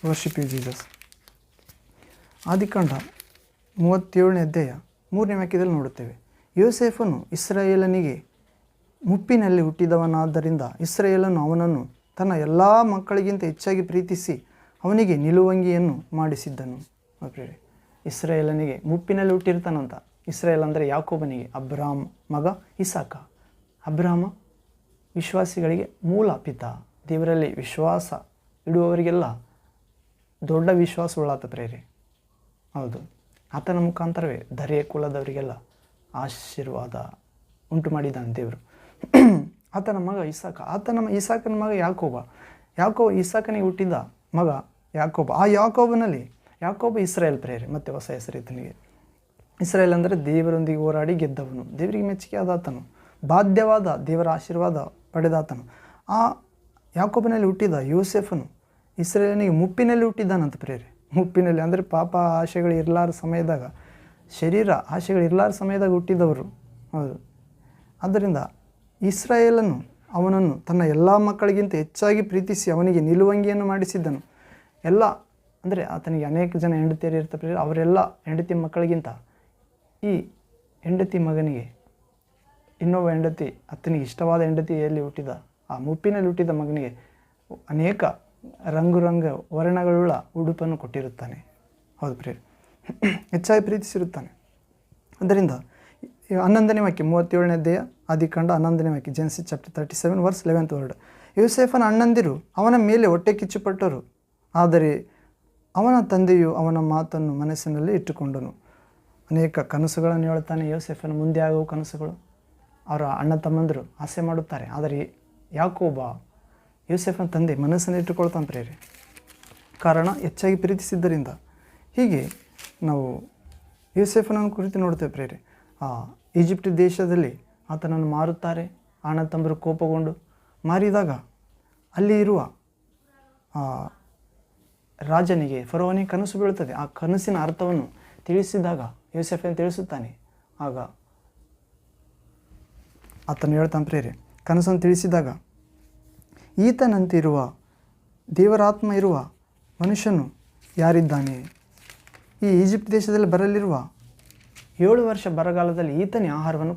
Worship you Jesus. ಆದಿಕಾಂಡ 37ನೇ ಅಧ್ಯಾಯ 3ನೇ ವಾಕ್ಯದಲ್ಲಿ ನೋಡುತ್ತೇವೆ, ಯೋಸೇಫನು ಇಸ್ರಾಯೇಲನಿಗೆ ಮುಪ್ಪಿನಲ್ಲಿ ಹುಟ್ಟಿದವನಾದ್ದರಿಂದ ಇಸ್ರಾಯೇಲನು ಅವನನ್ನು ತನ್ನ ಎಲ್ಲ ಮಕ್ಕಳಿಗಿಂತ ಹೆಚ್ಚಾಗಿ ಪ್ರೀತಿಸಿ ಅವನಿಗೆ ನಿಲುವಂಗಿಯನ್ನು ಮಾಡಿಸಿದ್ದನು. ಇಸ್ರಾಯೇಲನಿಗೆ ಮುಪ್ಪಿನಲ್ಲಿ ಹುಟ್ಟಿರ್ತಾನಂತ. ಇಸ್ರಾಯೇಲ್ ಅಂದರೆ ಯಾಕೋಬನಿಗೆ ಅಬ್ರಾಮ್ ಮಗ ಇಸಾಕ. ಅಬ್ರಾಮ ವಿಶ್ವಾಸಿಗಳಿಗೆ ಮೂಲ ಪಿತ. ದೇವರಲ್ಲಿ ವಿಶ್ವಾಸ ಇಡುವವರಿಗೆಲ್ಲ ದೊಡ್ಡ ವಿಶ್ವಾಸ ಉಳ್ಳಾತ ಪ್ರೇರೆ. ಹೌದು, ಆತನ ಮುಖಾಂತರವೇ ಧರೆಯ ಕುಲದವರಿಗೆಲ್ಲ ಆಶೀರ್ವಾದ ಉಂಟು ಮಾಡಿದ್ದಾನೆ ದೇವರು. ಆತನ ಮಗ ಇಸಾಕ, ಇಸಾಕನ ಮಗ ಯಾಕೋಬ ಇಸಾಕನಿಗೆ ಹುಟ್ಟಿದ ಮಗ ಯಾಕೋಬ. ಆ ಯಾಕೋಬ ಇಸ್ರಾಯೇಲ್ ಪ್ರೇರೆ. ಮತ್ತು ಹೊಸ ಹೆಸರು ಈತನಿಗೆ. ಇಸ್ರಾಯೇಲ್ ಅಂದರೆ ದೇವರೊಂದಿಗೆ ಹೋರಾಡಿ ಗೆದ್ದವನು, ದೇವರಿಗೆ ಮೆಚ್ಚುಗೆ ಆದಾತನು, ಬಾಧ್ಯವಾದ ದೇವರ ಆಶೀರ್ವಾದ ಪಡೆದಾತನು. ಆ ಯಾಕೋಬನಲ್ಲಿ ಹುಟ್ಟಿದ ಯೋಸೇಫನು ಇಸ್ರಾಯೇಲನಿಗೆ ಮುಪ್ಪಿನಲ್ಲಿ ಹುಟ್ಟಿದ್ದಾನಂತ ಪ್ರೇರೆ. ಮುಪ್ಪಿನಲ್ಲಿ ಅಂದರೆ ಪಾಪ ಆಶೆಗಳು ಇರಲಾರ ಸಮಯದಾಗ, ಶರೀರ ಆಶೆಗಳು ಇರಲಾರ ಸಮಯದಾಗ ಹುಟ್ಟಿದವರು. ಹೌದು, ಆದ್ದರಿಂದ ಇಸ್ರಾಯೇಲನು ಅವನನ್ನು ತನ್ನ ಎಲ್ಲ ಮಕ್ಕಳಿಗಿಂತ ಹೆಚ್ಚಾಗಿ ಪ್ರೀತಿಸಿ ಅವನಿಗೆ ನಿಲುವಂಗಿಯನ್ನು ಮಾಡಿಸಿದ್ದನು. ಎಲ್ಲ ಅಂದರೆ ಆತನಿಗೆ ಅನೇಕ ಜನ ಹೆಂಡತಿಯರು ಇರ್ತಾರೆ. ಅವರೆಲ್ಲ ಹೆಂಡತಿ ಮಕ್ಕಳಿಗಿಂತ ಈ ಹೆಂಡತಿ ಮಗನಿಗೆ ಇನ್ನೊಬ್ಬ ಹೆಂಡತಿ, ಆತನಿಗೆ ಇಷ್ಟವಾದ ಹೆಂಡತಿಯಲ್ಲಿ ಹುಟ್ಟಿದ ಆ ಮುಪ್ಪಿನಲ್ಲಿ ಹುಟ್ಟಿದ ಮಗನಿಗೆ ಅನೇಕ ರಂಗು ವರ್ಣಗಳುಳ್ಳ ಉಡುಪನ್ನು ಕೊಟ್ಟಿರುತ್ತಾನೆ. ಹೌದು ಪ್ರಿಯ, ಹೆಚ್ಚಾಗಿ ಪ್ರೀತಿಸಿರುತ್ತಾನೆ. ಅದರಿಂದ 11ನೇ ವಾಕ್ಯ 37ನೇ ಅಧ್ಯಾಯ ಆದಿಕಾಂಡ 11ನೇ ವಾಕ್ಯ, Genesis chapter 37 verse 11th word. ಯೋಸೇಫನ ಅಣ್ಣಂದಿರು ಅವನ ಮೇಲೆ ಹೊಟ್ಟೆ ಕಿಚ್ಚುಪಟ್ಟರು, ಆದರೆ ಅವನ ತಂದೆಯು ಅವನ ಮಾತನ್ನು ಮನಸ್ಸಿನಲ್ಲಿ ಇಟ್ಟುಕೊಂಡನು. ಅನೇಕ ಕನಸುಗಳನ್ನು ಹೇಳ್ತಾನೆ ಯೋಸೇಫನ ಮುಂದೆ ಆಗುವ ಕನಸುಗಳು. ಅವರ ಅಣ್ಣ ತಮ್ಮಂದರು ಆಸೆ ಮಾಡುತ್ತಾರೆ, ಆದರೆ ಯಾಕೋಬ ಯೋಸೇಫನ ತಂದೆ ಮನಸ್ಸನ್ನು ಇಟ್ಟುಕೊಳ್ತಾನೆ ಪ್ರೇರೆ. ಕಾರಣ ಹೆಚ್ಚಾಗಿ ಪ್ರೀತಿಸಿದ್ದರಿಂದ. ಹೀಗೆ ನಾವು ಯೋಸೇಫನನ್ನು ಕುರಿತು ನೋಡ್ತೇವೆ ಪ್ರೇರೆ. ಈಜಿಪ್ಟ್ ದೇಶದಲ್ಲಿ ಆತನನ್ನು ಮಾರುತ್ತಾರೆ. ಅಣ್ಣ ತಮ್ಮರು ಕೋಪಗೊಂಡು ಮಾರಿದಾಗ ಅಲ್ಲಿ ಇರುವ ರಾಜನಿಗೆ, ಫರೋವನಿಗೆ ಕನಸು ಬೀಳುತ್ತದೆ. ಆ ಕನಸಿನ ಅರ್ಥವನ್ನು ತಿಳಿಸಿದಾಗ ಯೋಸೇಫನು ತಿಳಿಸುತ್ತಾನೆ. ಆಗ ಆತನು ಹೇಳ್ತಾನೆ ಪ್ರೇರೆ, ಕನಸನ್ನು ತಿಳಿಸಿದಾಗ, ಈತನಂತಿರುವ ದೇವರಾತ್ಮ ಇರುವ ಮನುಷ್ಯನು ಯಾರಿದ್ದಾನೆ? ಈ ಈಜಿಪ್ಟ್ ದೇಶದಲ್ಲಿ ಬರಲಿರುವ 7 ವರ್ಷ ಬರಗಾಲದಲ್ಲಿ ಈತನೇ ಆಹಾರವನ್ನು